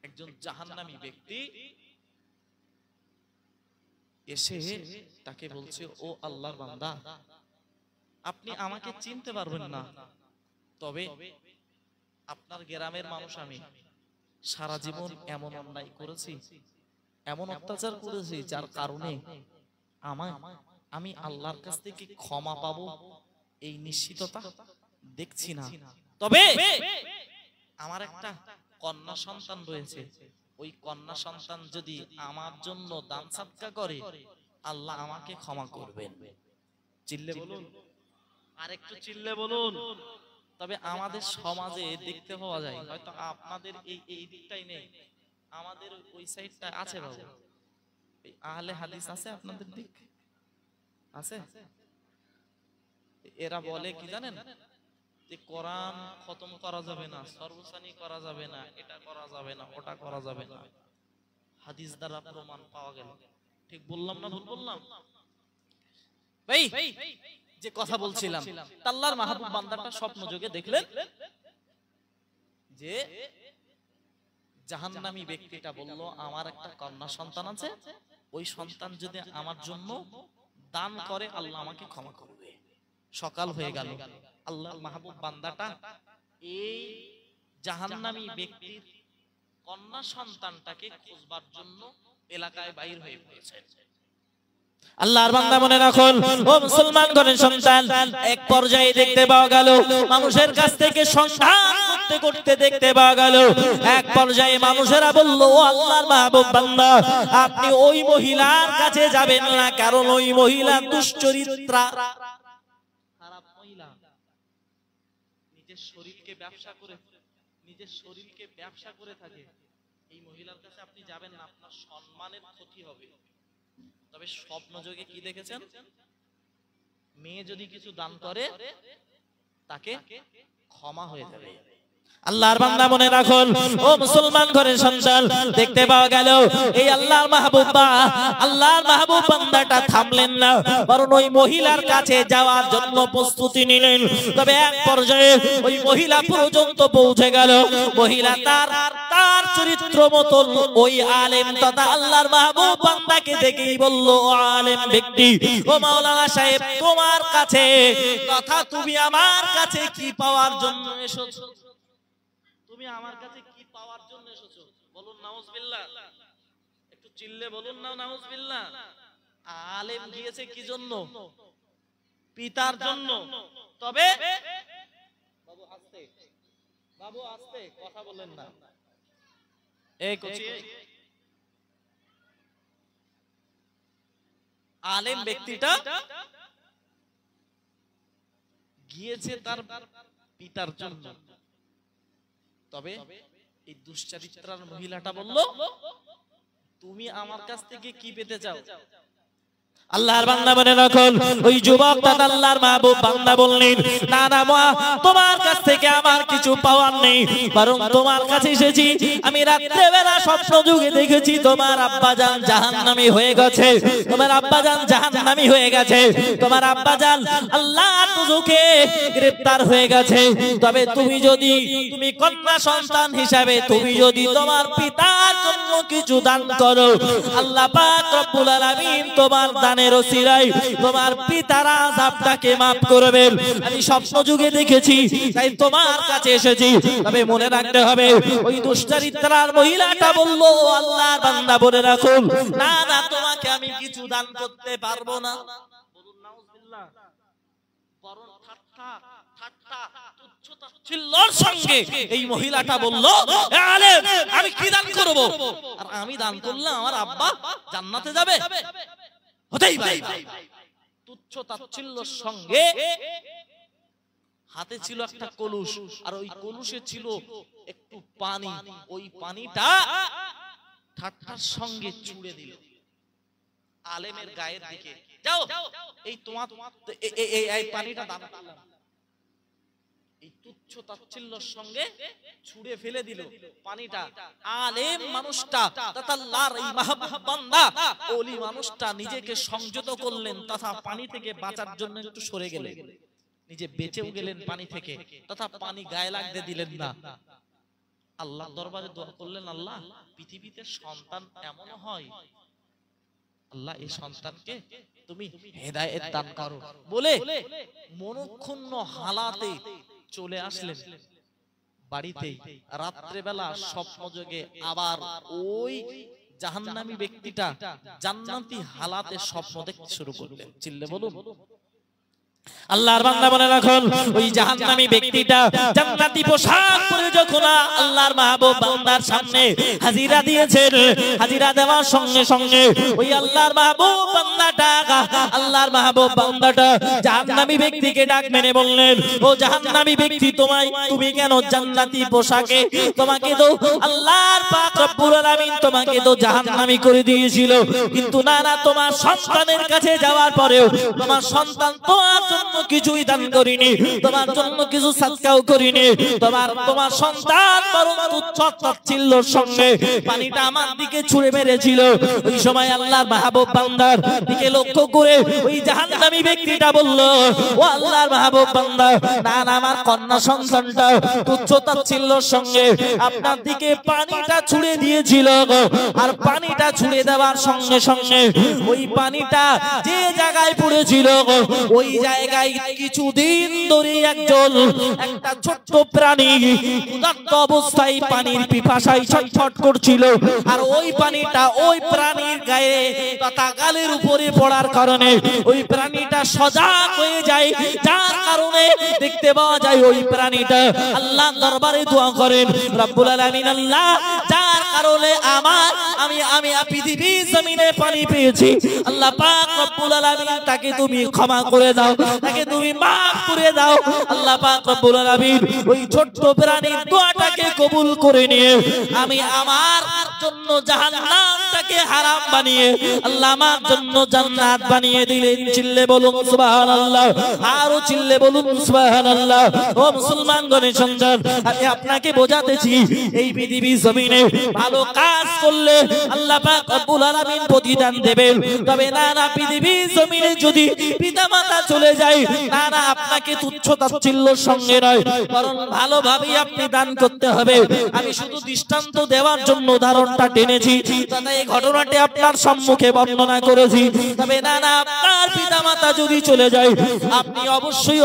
একজন জাহান্নামী ব্যক্তি এসে তাকে বলছে, ও আল্লাহর বান্দা, আপনি আমাকে চিনতে পারবেন না, তবে আপনার গ্রামের মানুষ আমি, সারা জীবন এমন অন্যায় করেছি, এমন অত্যাচার করেছি, যার কারণে আমি আল্লাহর কাছ থেকে ক্ষমা পাবো এই নিশ্চিততা দেখছি না, তবে আমার একটা কন্যা সন্তান রয়েছে, ওই কন্যা সন্তান যদি আমার জন্য দান সাদকা করে, আল্লাহ আমাকে ক্ষমা করবেন। চিল্লে বলুন, আরেকটু চিল্লে বলুন। তবে আমাদের সমাজে দেখতে পাওয়া যায়, হয়তো আপনাদের এই দিকটাই নেই, আমাদের ওই সাইডটা আছে। বাবু, আহলে হাদিস আছে আপনাদের দিক আছে? এরা বলে কি জানেন, যে কোরআন খতম করা যাবে না, সর্বসানি করা যাবে না, এটা করা যাবে না, ওটা করা যাবে না, হাদিস দ্বারা প্রমাণ পাওয়া গেল। ঠিক বললাম না ভুল বললাম? ভাই, যে কথা বলছিলাম, আল্লাহর মাহবুব বান্দাটা স্বপ্ন যোগে দেখলেন যে জাহান্নামী ব্যক্তিটা বলল, আমার একটা কন্যা সন্তান আছে, ওই সন্তান যদি আমার জন্য দান করে, আল্লাহ আমাকে ক্ষমা করবে। সকাল হয়ে গেল, আল্লাহর মাহবুব বান্দাটা এই জাহান্নামী ব্যক্তির কন্যা সন্তানটাকে খুঁজবার জন্য এলাকায় বাইর হয়ে পড়েছে। আল্লাহর বান্দা মনে রাখুন, ও মুসলমান ঘরের সন্তান, এক পর্যায়ে দেখতে পাওয়া গেল, মানুষের কাছ থেকে সন্ধান করতে করতে দেখতে পাওয়া গেল, এক পর্যায়ে মানুষেরা বলল, ও আল্লাহর মাহবুব বান্দা, আপনি ওই মহিলার কাছে যাবেন না, কারণ ওই মহিলা দুশ্চরিত্রা, খারাপ মহিলা, নিজের শরীরকে ব্যবসা করে থাকে। এই মহিলার কাছে আপনি যাবেন না, আপনার সম্মানের ক্ষতি হবে। তবে স্বপ্ন যোগে কি দেখেছেন, মেয়ে যদি কিছু দান করে তাকে ক্ষমা হয়ে যাবে। আল্লাহর বান্দা মনে রাখুন, ও মুসলমান ঘরের সন্তান, দেখতে পাওয়া গেল এই আল্লাহর মাহবুব বান্দাটা থামলেন না, বরং ওই মহিলার কাছে যাওয়ার জন্য প্রস্তুতি নিলেন। তবে এক পর্যায়ে ওই মহিলা পর্যন্ত পৌঁছে গেল, মহিলা তার চরিত্র মতন ওই আলেম তথা আল্লাহর মাহবুব বান্দাকে দেখেই বলল, ও আলেম ব্যক্তি, ও মাওলানা সাহেব, তোমার কাছে তথা তুমি আমার কাছে কি পাওয়ার জন্য এসেছো? তুমি আমার কাছে কি পাওয়ার জন্য এসেছো? বলুন নাউজুবিল্লাহ, একটু চিল্লে বলুন না নাউজুবিল্লাহ। আলেম গিয়েছে কি জন্য? পিতার জন্য। তবে বাবু আস্তে কথা বলেন না, এই কোচি, আলেম ব্যক্তিটা গিয়েছে তার পিতার জন্য। তবে এই দুশ্চরিত্রার মহিলাটা বলল, তুমি আমার কাছ থেকে কি পেতে চাও? আল্লাহর বান্দা মনে রাখুন, ওই যুবকটা আল্লাহর মাহবুব বান্দা বললেন, না না মা, তোমার কাছ থেকে আমার কিছু পাওয়ার নেই, বরং তোমার কাছে এসেছি। আমি রাত্রে বেলা স্বপ্ন যুগে দেখেছি তোমার আব্বাজান জাহান্নামী হয়ে গেছে, তোমার আব্বাজান জাহান্নামী হয়ে গেছে, তোমার আব্বাজান আল্লাহর দুজকে গ্রেফতার হয়ে গেছে। তবে তুমি কন্যা সন্তান হিসাবে তুমি যদি তোমার পিতার জন্য কিছু দান করো, আল্লাহ পাক রব্বুল আলামিন তোমার দানের ওসিলায় তোমার পিতার আযাবটাকে maaf করবেন। আমি স্বপ্ন যুগে দেখেছি, তাই তোমার কাছে এসেছি। তবে মনে রাখতে হবে, ওই দুশ্চরিত্রার মহিলাটা বলল, আল্লাহর বান্দা বলে রাখুন, না না, তোমাকে আমি কিছু দান করতে পারবো না। বলুন নাউজুবিল্লাহ। বরং ঠাট্টা তুচ্ছতাচ্ছিল্যের সঙ্গে এই মহিলাটা বলল, এ আলেম, আমি কি দান করব? আর আমি দান করলে আমার আব্বা জান্নাতে যাবে? হতেই পারে। তুচ্ছতাচ্ছিল্যের সঙ্গে হাতে ছিল একটা কলুস, আর ওই কলুসে ছিল একটু পানি। ওই পানিটা ঠাট্টার সঙ্গে ছুঁড়ে দিল আলেমের গায়ের দিকে। যাও, এই তোমার এই পানিটা দান করলাম। এই তুচ্ছতাচ্ছিল্যের সঙ্গে ছুঁড়ে ফেলে দিল পানিটা। আলেম মানুষটা, আল্লাহর এই মাহবুব বান্দা ওলি মানুষটা নিজেকে সংযত করলেন, তথা পানি থেকে বাঁচার জন্য একটু সরে গেলেন, নিজে বেঁচেও গেলেন পানি থেকে, তথা পানি গায়ে লাগতে দিলেন না। আল্লাহ দরবারে দোয়া করলেন, আল্লাহ, পৃথিবীতে সন্তান এমন হয়, আল্লাহ এই সন্তানকে তুমি হেদায়েত দান করো বলে মনক্ষুণ্ণ হালাতে চলে আসলেন বাড়িতে। রাত্রে বেলা স্বপ্নযোগে আবার ওই জাহান্নামী ব্যক্তিটা জান্নাতি হালাতে স্বপ্ন দেখতে শুরু করলেন। চিল্লে বলুন। আল্লাহর বান্দা বলে রাখুন, ওই জাহান্নামী ব্যক্তিটা জান্নাতি পোশাক পরে যখন আল্লাহর মাহবুব বান্দার সামনে হাজিরা দিয়েছেন, হাজিরা দেওয়ার সঙ্গে সঙ্গে ওই আল্লাহর মাহবুব বান্দাটা জাহান্নামী ব্যক্তিকে ডাক মেরে বললেন, ও জাহান্নামী ব্যক্তি, তুমি কেন জান্নাতি পোশাকে? তোমাকে তো আল্লাহর পাক রব্বুল আলামিন তোমাকে তো জাহান্নামী করে দিয়েছিল, কিন্তু না না, তোমার সন্তানের কাছে যাওয়ার পরেও তোমার সন্তান তোমার জন্য কিছুই দান করিনি, তোমার জন্য কিছু সাদকাও করিনি। তোমার সন্তান বরং তুচ্ছতাচ্ছিল্যের সঙ্গে পানিটা আমার দিকে ছুঁড়ে মেরেছিল। ওই সময় আল্লাহর মাহবুব বান্দার দিকে লক্ষ্য করে ওই জাহান্নামী ব্যক্তিটা বলল, ও আল্লাহর মাহবুব বান্দা, না না, আমার কন্যা সন্তানটা তুচ্ছতাচ্ছিল্যের সঙ্গে আপনার দিকে পানিটা ছুঁড়ে দিয়েছিল, আর পানিটা ছুঁড়ে দেওয়ার সঙ্গে সঙ্গে ওই পানিটা যে জায়গায় পড়েছিল ওই জায়গায় কিছুদিন ধরে একটা ছোট্ট প্রাণী ক্ষুধার্ত অবস্থায় পানির পিপাসায় ছটফট করছিল, আর ওই পানিটা ওই প্রাণীর গায়ে তথা গালের উপরে পড়ার কারণে ওই প্রাণীটা সজাগ হয়ে যায়, যার কারণে দেখতে পাওয়া যায় ওই প্রাণীটা আল্লাহর দরবারে দোয়া করেন, রব্বুল আলামিন, আল্লাহ, যার কারণে আমি পৃথিবীর জমিনে পানি পেয়েছি, আল্লাহ পাক রব্বুল আলামিন তাকে তুমি ক্ষমা করে দাও, তাকে তুমি মাফ করে দাও। আল্লাহ পাক রব্বুল আলামিন ওই ছোট্ট প্রাণীর দোয়াটাকে কবুল করে নিয়ে আমি আমার জন্য জাহান্নামটাকে হারাম বানিয়ে আল্লাহ আমার জন্য জান্নাত বানিয়ে দিলেন। চিল্লে বলুন সুবহানাল্লাহ, আরো চিল্লে বলুন সুবহানাল্লাহ। ও মুসলমান গণের সন্তান, আমি আপনাকে বোঝাতেছি, এই পৃথিবীর জমিনে ভালো কাজ করলে আল্লাহ পাক রব্বুল আলামিন প্রতিদান দেবেন। তবে না না, পৃথিবীর জমিনে যদি পিতামাতা চলে যায়, না না, আপনাকে তুচ্ছতাচ্ছিল্যের সঙ্গে নয়, বরং ভালোভাবেই আপনি দান করতে হবে। আমি শুধু দৃষ্টান্ত দেওয়ার জন্য উদাহরণটা টেনেছি, তবে এই ঘটনাটি আপনার সম্মুখে বর্ণনা করেছি। তবে না না, আপনার পিতামাতা যদি চলে যায়, আপনি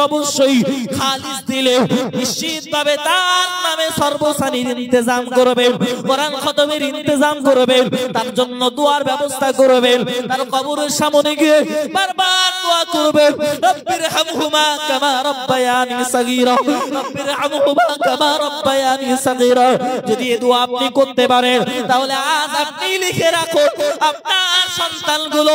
অবশ্যই খালিস দিলে নিশ্চিতভাবে তার নামে সর্বসানির ইন্তজাম করবেন, কোরআন খতমের ইন্তজাম করবেন, তার জন্য দোয়ার ব্যবস্থা করবেন, তার কবরের সামনে গিয়ে বারবার দোয়া করবেন রব্বিরহামহুমা কামা রাব্বায়ানি সাগীরা, রব্বিরহামহুমা কামা রাব্বায়ানি সাগীরা। যদি এই দোয়া আপনি করতে পারেন তাহলে আজ আপনি লিখে রাখুন, আপনার সন্তানগুলো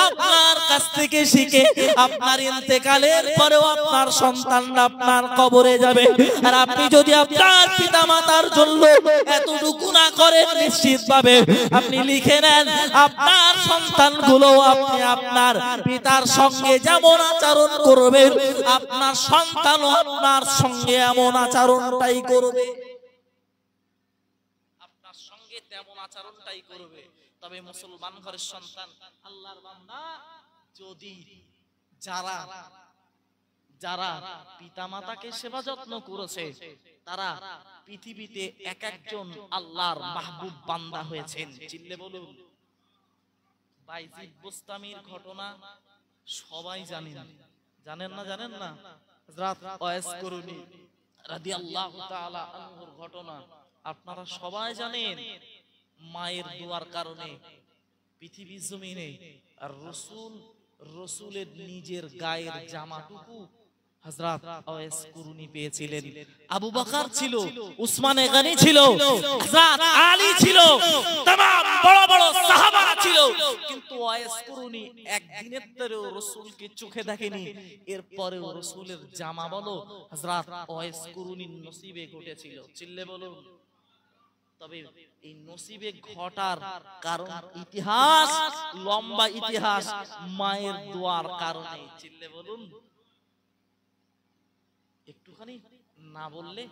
আপনার কাছ থেকে শিখে আপনার ইন্তেকালের পরেও আপনার সন্তানরা আপনার কবরে যাবে। আর আপনি যদি আপনার পিতামাতার জন্য এতটুকু না করেন, নিশ্চিতভাবে আপনি লিখে নেন আপনার সন্তানগুলো আপনি আপনার পিতার সঙ্গে যেমন আচরণ করবেন, আপনার সন্তানও আপনার সঙ্গে এমন আচরণটাই করবে, আপনার সঙ্গে তেমন আচরণটাই করবে। তবে মুসলমান ঘরের সন্তান আল্লাহর বান্দা, যদি যারা যারা পিতামাতাকে সেবা যত্ন করেছে তারা পৃথিবীতে এক একজন আল্লাহর মাহবুব বান্দা হয়েছেন। চিল্লে বলুন। বাইজিদ বুস্তামির ঘটনা সবাই জানেন, জানেন না? জানেন না? হযরত ওয়াইস করুনি রাদিয়াল্লাহু তাআলা আনহুর ঘটনা আপনারা সবাই জানেন। মায়ের দোয়ার কারণে পৃথিবীর জমিনে আর রসুলের নিজের গায়ের জামাটুকু হযরত ওয়াইস করুনি পেয়েছিলেন। আবু বকর ছিল, উসমানে গনি ছিল, হযরত আলী ছিল, तमाम বড় বড় সাহাবারা ছিল, কিন্তু ওয়াইস করুনি একদিনের তরেও রাসূলকে চোখে দেখেনি। এরপরেও রাসূলের জামা বলো হযরত ওয়াইস করুনির নসিবে ঘটেছিল। চিল্লে বলুন। তবে এই নসিবে ঘটার কারণ ইতিহাস, লম্বা ইতিহাস, মায়ের দোয়ার কারণে। চিল্লে বলুন। একটুখানি না বললে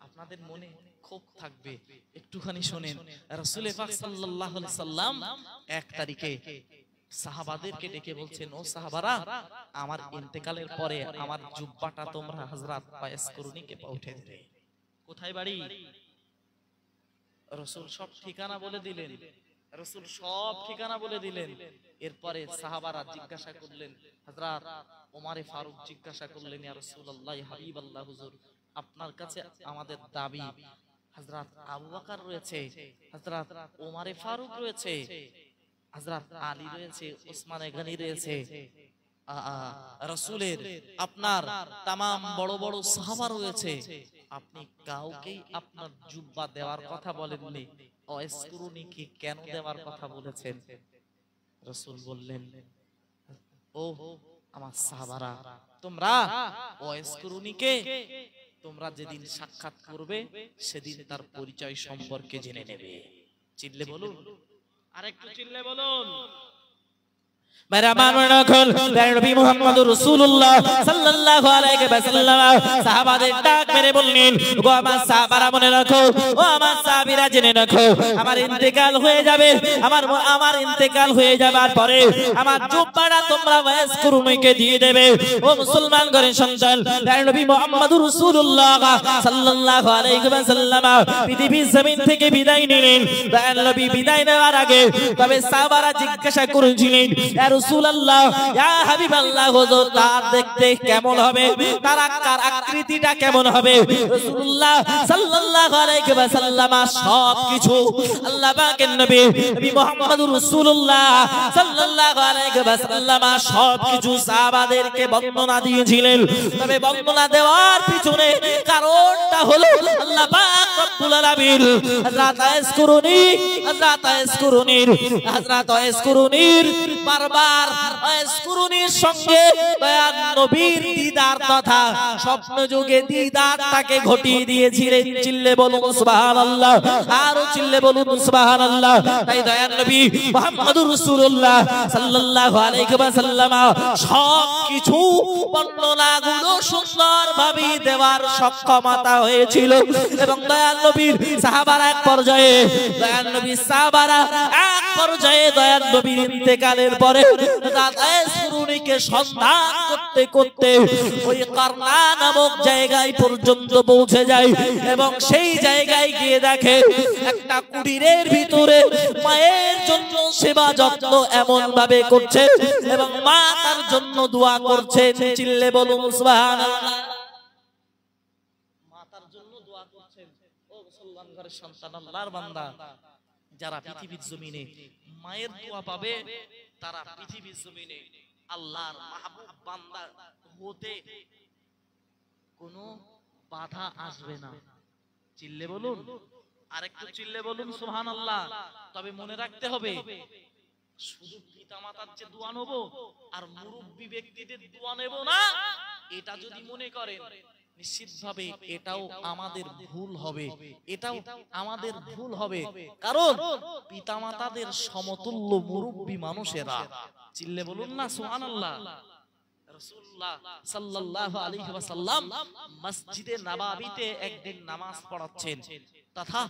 আপনাদের মনে ক্ষোভ থাকবে, একটুখানি শুনেন। রাসূল পাক সাল্লাল্লাহু আলাইহি সাল্লাম 1 তারিখে সাহাবাদেরকে ডেকে বলছেন, ও সাহাবারা, আমার ইন্তেকালের পরে আমার জুব্বাটা তোমরা হযরত ওয়াইস করুনিকে পৌঁছে দেবে। কোথায় বাড়ি? রাসূল সব ঠিকানা বলে দিলেন, রাসূল সব ঠিকানা বলে দিলেন। এরপরে সাহাবারা জিজ্ঞাসা করলেন, হযরত ওমরে ফারুক জিজ্ঞাসা করলেন, ইয়া রাসূলুল্লাহ, হাবিবাল্লাহ হুজুর, আপনার কাছে আমাদের দাবি হযরত আবু বকর রয়েছে, হযরত ওমরে ফারুক রয়েছে, হযরত আলী রয়েছে, উসমানে গনি রয়েছে, রাসূলের আপনার तमाम বড় বড় সাহাবা রয়েছে, আপনি কাউকেই আপনার জুব্বা দেওয়ার কথা বলেননি, ওয়াইস করুনিকে কেন দেওয়ার কথা বলেছেন? রাসূল বললেন, ও আমার সাহাবারা, তোমরা ওয়াইস করুনিকে তোমরা যেদিন সাক্ষাৎ করবে সেদিন তার পরিচয় সম্পর্কে জেনে নেবে। চিল্লে বলুন, আরেকটু চিল্লে বলুন। मेरा मानना रखो नबी मोहम्मद रसूलुल्लाह सल्लल्लाहु अलैहि वसल्लम সাহাবাদের ডাক মেরে বললেন, ও আমার সাহাবারা মনে রাখো, ও আমার সাহাবীরা জেনে রাখো, আমার ইন্তেকাল হয়ে যাবে, আমার ইন্তেকাল হয়ে যাবার পরে আমার জুব্বাটা তোমরা ওয়াইস করুনিকে দিয়ে দেবে। ও মুসলমান ঘরের সন্তান, নবী মোহাম্মদ রাসূলুল্লাহ সাল্লাল্লাহু আলাইহি ওয়াসাল্লাম পৃথিবীর জমিন থেকে বিদায় নিলেন। নবী বিদায় নেওয়ার আগে তবে সাহাবারা জিজ্ঞাসা করেছিলেন, রাসূলুল্লাহ, ইয়া হাবিবাল্লাহ, হুজুর তার দেখতে কেমন হবে, তার আকৃতিটা কেমন হবে? রাসূলুল্লাহ সাল্লাল্লাহু আলাইহি ওয়াসাল্লাম সবকিছু আল্লাহ পাকের নবী মুহাম্মদুর রাসূলুল্লাহ সাল্লাল্লাহু আলাইহি ওয়াসাল্লাম সবকিছু সাহাবাদেরকে বর্ণনা দিয়েছিলেন। তবে বর্ণনা দেওয়ার পিছনে কারণটা হলো আল্লাহ পাক রব্বুল আলামিন হযরত ওয়াইস করুনির বারবার ওয়াইস করুনির সঙ্গে দয়ার নবীর দিদার তথা স্বপ্ন যুগে দিদারটাকে ঘটিয়ে দিয়েছিলেন। চিল্লে বলুন সুবহানাল্লাহ, আরো চিল্লে বলুন সুবহানাল্লাহ। তাই দয়ার নবী মুহাম্মদুর রাসূলুল্লাহ সাল্লাল্লাহু আলাইহি ওয়াসাল্লাম সবকিছু বর্ণনাগুলো সুন্দরভাবে দেওয়ার সক্ষমতা হয়েছিল। এবং দয়ার নবীর সাহাবারা এক পর্যায়ে দয়ার নবীর ইন্তেকালের পরে ওয়াইস করুনিকে সন্ধান করতে করতে ওই কারনা নামক জায়গায় পর্যন্ত পৌঁছে যায় এবং সেই জায়গায় গিয়ে দেখে একটা কুটিরের ভিতরে মায়ের জন্য সেবা যত্ন এমন ভাবে করছে এবং মা তার জন্য দোয়া করছে। চিল্লে বলুন সুবহানাল্লাহ। মা তার জন্য দোয়া করছেন। ও মুসলমান ঘরের সন্তান, আল্লাহর বান্দা, যারা পৃথিবীর জমিনে মায়ের দোয়া পাবে তারা পৃথিবীর জমিনে আল্লাহর মাহবুব বান্দা হতে কোনো বাধা আসবে না। চিল্লে বলুন, আরেকটু চিল্লে বলুন সুবহানাল্লাহ। তবে মনে রাখতে হবে, শুধু পিতামাতার যে দোয়া নেব আর মুরব্বী ব্যক্তিদের দোয়া নেব না, এটা যদি মনে করেন নিশ্চিতভাবে এটাও আমাদের ভুল হবে, এটাও আমাদের ভুল হবে। কারণ পিতামাতাদের সমতুল্য মুরব্বী মানুষেরা। চিল্লে বলুন না সুবহানাল্লাহ। রাসূলুল্লাহ সাল্লাল্লাহু আলাইহি ওয়াসাল্লাম মসজিদে নববীতে একদিন নামাজ পড়াচ্ছেন, তথা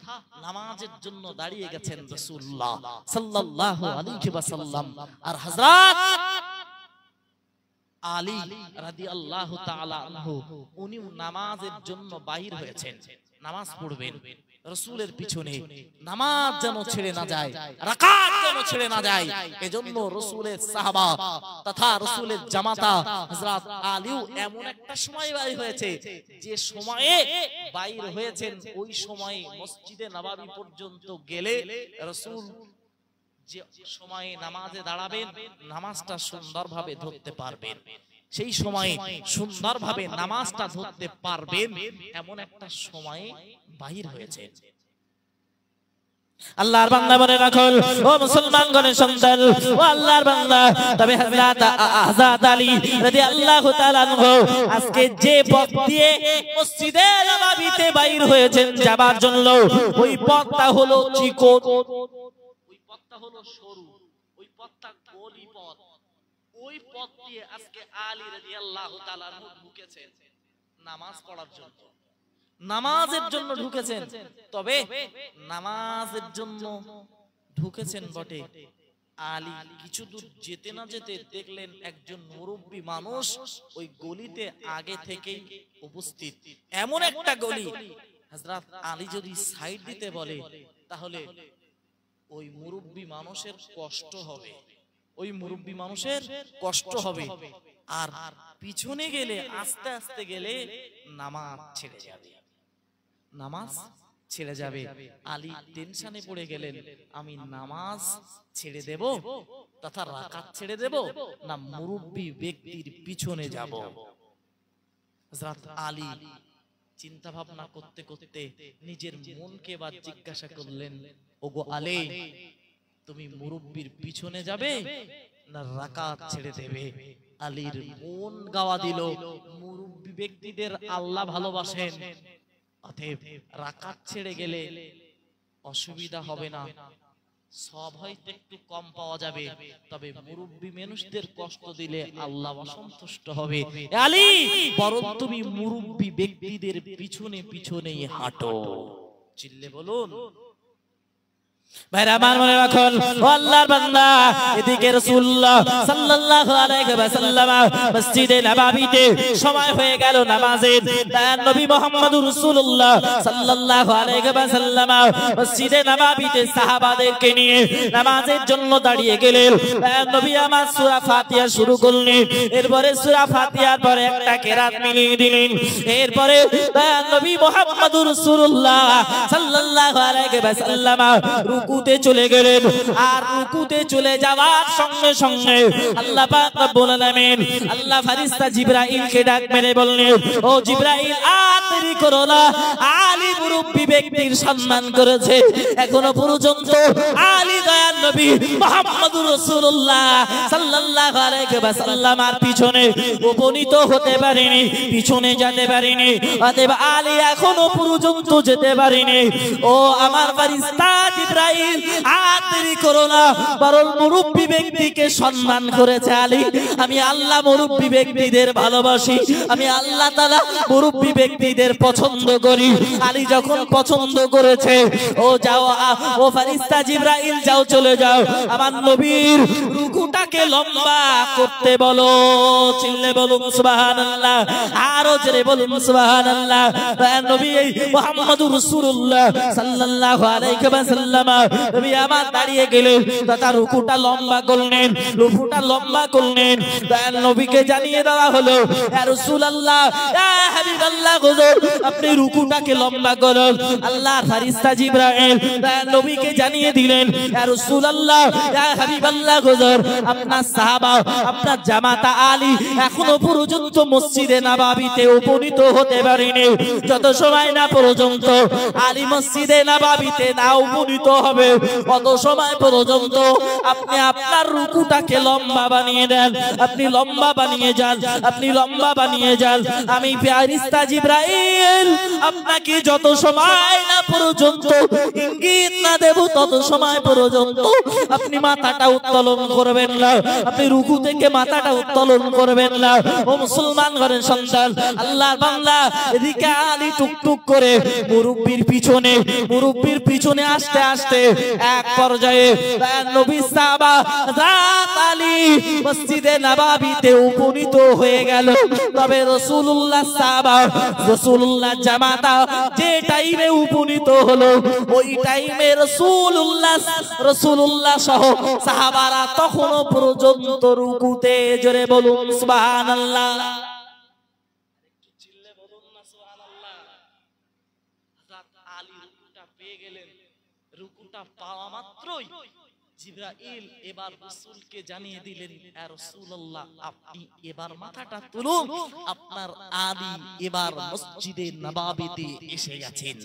নামাজের জন্য দাঁড়িয়ে গেছেন রাসূলুল্লাহ সাল্লাল্লাহু আলাইহি ওয়াসাল্লাম। আর হযরত আলী রাদিয়াল্লাহু তাআলা আনহু উনি নামাজের জন্য বাহির হয়েছেন, নামাজ পড়বেন। রাসূলের পিছনে নামাজ যেন ছেড়ে না যায়, রাকাত যেন ছেড়ে না যায়, এজন্য রাসূলের সাহাবা তথা রাসূলের জামাতা হযরত আলীও এমন একটা সময় বাইর হয়েছে, যে সময়ে বাইর হয়েছেন ওই সময়ে মসজিদে নববী পর্যন্ত গেলে রাসূল যে সময়ে নামাজে দাঁড়াবেন নামাজটা সুন্দরভাবে ধরতে পারবেন, সেই সময়ে সুন্দরভাবে নামাজটা ধরতে পারবেন, এমন একটা সময়ে বাহির হয়েছে। আল্লাহর বান্দা মনে রাখুন ও মুসলমানগণের সন্তান, ও আল্লাহর বান্দা, তবে হযরত আলী রাদিয়াল্লাহু তাআলা আনহু আজকে যে পথ দিয়ে মসজিদে নববীতে বাইর হয়েছেন যাবার জন্য, ওই পথটা হলো চিকন, ওই পথটা হলো সরু, ওই পথটা গলি পথ। ওই পথ দিয়ে আজকে আলী রাদিয়াল্লাহু তাআলা আনহু ঢুকেছেন নামাজ পড়ার জন্য, নামাজের জন্য ঢুকেছেন। তবে নামাজের জন্য ঢুকেছেন বটে, আলী কিছু দূর যেতে না যেতে দেখলেন একজন মুরব্বী মানুষ ওই গলিতে আগে থেকেই উপস্থিত। এমন একটা গলি, হযরত আলী যদি সাইড দিতে বলে তাহলে ওই মুরব্বী মানুষের কষ্ট হবে, ওই মুরব্বী মানুষের কষ্ট হবে। আর পিছনে গেলে আস্তে আস্তে গেলে নামাজ ছেড়ে যাবে, নামাজ ছেড়ে যাবে। আলী টেনশনে পড়ে গেলেন, আমি নামাজ ছেড়ে দেব তথা রাকাত ছেড়ে দেব, না মুরব্বী ব্যক্তির পিছনে যাব। হযরত আলী চিন্তা ভাবনা করতে করতে নিজের মনকে বা জিজ্ঞাসা করলেন, ওগো আলী, তুমি মুরব্বীর পিছনে যাবে না রাকাত ছেড়ে দেবে? আলীর মন গাওয়া দিল, মুরব্বী ব্যক্তিদের আল্লাহ ভালোবাসেন, অতএব রাকাত ছেড়ে গেলে অসুবিধা হবে না, সব হয়তো একটু কম পাওয়া যাবে, তবে মুরব্বী মানুষদের কষ্ট দিলে আল্লাহ অসন্তুষ্ট হবে। আলী, বরং তুমি মুরব্বী ব্যক্তিদের পিছনে পিছনেই হাঁটো। চিল্লে বলুন। ভাইরা আমার মনে রাখুন, ও আল্লাহর বান্দা, এদিকে রাসূলুল্লাহ সাল্লাল্লাহু আলাইহি ওয়াসাল্লাম মসজিদে নববীতে সময় হয়ে গেল নামাজের। দয়ার নবী মুহাম্মদুর রাসূলুল্লাহ সাল্লাল্লাহু আলাইহি ওয়াসাল্লাম মসজিদে নববীতে সাহাবাদেরকে নিয়ে নামাজের জন্য দাঁড়িয়ে গেলেন। দয়ার নবী আমার সূরা ফাতিহা শুরু করলেন, এরপরে সূরা ফাতিহার পরে একটা কেরাত মিলিয়ে দিলেন, এরপরে দয়ার নবী মুহাম্মদুর রাসূলুল্লাহ সাল্লাল্লাহু আলাইহি ওয়াসাল্লাম রুকুতে চলে গেলেন। আর রুকুতে চলে যাওয়ার সঙ্গে সঙ্গে আল্লাহ পাক রব্বুল আলামিন আল্লাহ ফেরেশতা জিবরাইলকে ডাক মেরে বললেন, ও জিবরাইল, আর দেরি করো না, আলী মুরব্বী ব্যক্তির সম্মান করেছে, এখনো পর্যন্ত আলী দয়ার নবী মুহাম্মদুর রাসূলুল্লাহ সাল্লাল্লাহু আলাইহি ওয়াসাল্লামের পিছনে উপনীত হতে পারেনি, পিছনে যেতে পারেনি, অতএব আলী এখনো পর্যন্ত যেতে পারেনি। ও আমার ফেরেশতা জিবরাইল, আর দেরি করো না, বরং মুরব্বী ব্যক্তিকে সম্মান করেছে আলী। আমি আল্লাহ মুরব্বী ব্যক্তিদের ভালোবাসি, আমি আল্লাহ তাআলা মুরব্বী ব্যক্তিদের পছন্দ করি। আলী যখন পছন্দ করেছে, ও যাও, ও ফেরেশতা জিবরাইল যাও, চলে যাও, আমার নবীর রুকুটাকে লম্বা করতে বলো। চিল্লে বলুন সুবহানাল্লাহ, আরো জোরে বলুন সুবহানাল্লাহ। নবী মুহাম্মদুর রাসূলুল্লাহ সাল্লাল্লাহু আলাইহি ওয়াসাল্লাম সাল্লাম নবী আমার দাঁড়িয়ে গেলেন তথা রুকুটা লম্বা করলেন রুকুটা লম্বা করলেন দয়াল নবীকে জানিয়ে দেওয়া হলো ইয়া রাসূলুল্লাহ ইয়া হাবিবাল্লাহ হুজুর আপনি রুকুটাকে লম্বা করুন আল্লাহর ফেরেশতা জিবরাইল দয়াল নবীকে জানিয়ে দিলেন ইয়া রাসূলুল্লাহ ইয়া হাবিবাল্লাহ হুজুর আপনার সাহাবা আপনার জামাতা আলী এখনো পর্যন্ত মসজিদে নববীতে উপনীত হতে পারেনি যত সময় না পর্যন্ত আলী মসজিদে নববীতে না উপনীত হবে কত সময় পর্যন্ত আপনি আপনার রুকুটাকে লম্বা বানিয়ে দেন আপনি লম্বা বানিয়ে যান আপনি লম্বা বানিয়ে যান আমি ফেরেশতা জিবরাইল আপনাকে যত সময় না পর্যন্ত ইঙ্গিত না দেব তত সময় পর্যন্ত আপনি মাথাটা উত্তোলন করবেন না আপনি রুকু থেকে মাথাটা উত্তোলন করবেন না ও মুসলমান ঘরের সন্তান আল্লাহর বান্দা এদিকে আলী টুকটুক করে মুরব্বির পিছনে আস্তে আস্তে এক পর্যায়ে নবী সাহাবা হযরত আলী মসজিদে নববীতে উপনীত হয়ে গেল তবে রাসূলুল্লাহ সাহাবা রাসূলুল্লাহ জামাতা যে টাইমে উপনীত হলো ওই টাইমে রাসূলুল্লাহ সহ সাহাবারা তখনও পর্যন্ত রুকুতে জোরে বলুন সুবহানাল্লাহ চিল্লে বলুন না সুবহানাল্লাহ হযরত আলী রুকুটা পেয়ে গেলেন রুকুটা পাওয়া মাত্রই জিবরাইল এবার রাসূলকে জানিয়ে দিলেন ইয়া রাসূলুল্লাহ আপনি এবার মাথাটা তুলুন আপনার আলী এবার মসজিদে নববীতে এসে গেছেন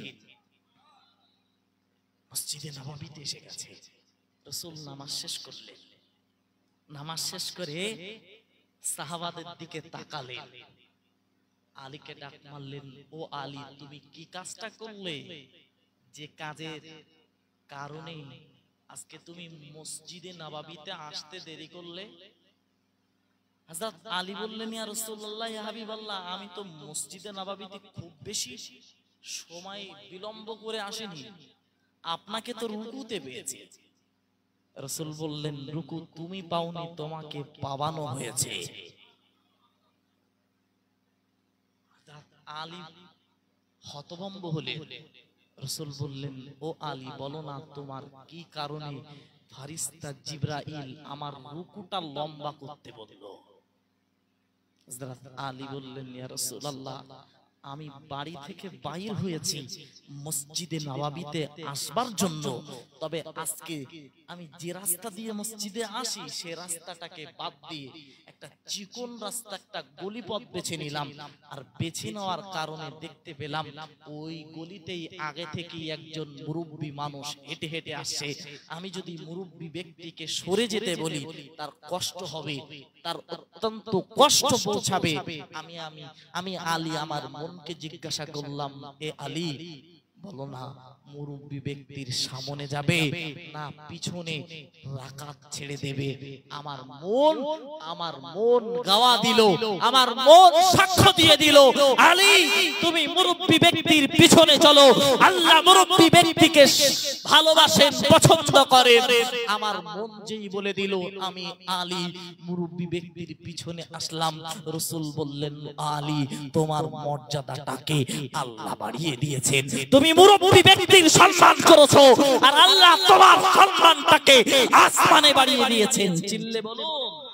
মসজিদে নববীতে এসে গেছে রাসূল নামাজ শেষ করলেন নামাজ শেষ করে সাহাবাদের দিকে তাকালেন আলীকে ডাক মারলেন ও আলী তুমি কি কাজটা করলে যে কাজের কারণে আজকে তুমি মসজিদে নববীতে আসতে দেরি করলে হযরত আলী বললেন ইয়া রাসূলুল্লাহ ইয়া হাবিবাল্লাহ আমি তো মসজিদে নববীতে খুব বেশি সময় বিলম্ব করে আসিনি আপনাকে তো রুকুতে পেয়েছি রাসূল বললেন রুকু তুমি পাওনি তোমাকে পাওয়ানো হয়েছে আলী হতভম্ব হলেন রাসূল বললেন ও আলী বলো না তোমার কি কারণে ফেরেশতা জিবরাইল আমার রুকুটা লম্বা করতে বলল হযরত আলী বললেন ইয়া রাসূলুল্লাহ আমি বাড়ি থেকে বাইর হয়েছি মসজিদে নববীতে আসবার জন্য তবে আজকে আমি যে রাস্তা দিয়ে মসজিদে আসি সেই রাস্তাটাকে বাদ দিয়ে একটা চিকন রাস্তা একটা গলিপথ বেছে নিলাম আর বেছে নেওয়ার কারণে দেখতে পেলাম ওই গলিতেই আগে থেকেই একজন মুরব্বি মানুষ হেঁটে হেঁটে আসছে আমি যদি মুরব্বি ব্যক্তিকে সরে যেতে বলি তার কষ্ট হবে তার অত্যন্ত কষ্ট পৌঁছাবে আমি আলী আমার মনকে জিজ্ঞাসা করলাম এ আলী বলো না মুরব্বি ব্যক্তির সামনে যাবে না পিছনে রাকাত ছেড়ে দেবে আমার মন গাওয়া দিল আমার মন সাক্ষ্য দিয়ে দিল আলী তুমি মুরব্বি ব্যক্তির পিছনে চলো আল্লাহ মুরব্বি ব্যক্তিকে ভালোবাসেন পছন্দ করেন আমার মন যেই বলে দিল আমি আলী মুরব্বি ব্যক্তির পিছনে আসলাম রাসূল বললেন আলী তোমার মর্যাদাটাকে আল্লাহ বাড়িয়ে দিয়েছেন তুমি মুরব্বি ব্যক্তির সম্মান করেছো আর আল্লাহ তোমার সম্মানটাকে আসমানে বাড়িয়ে দিয়েছেন চিল্লে বলুন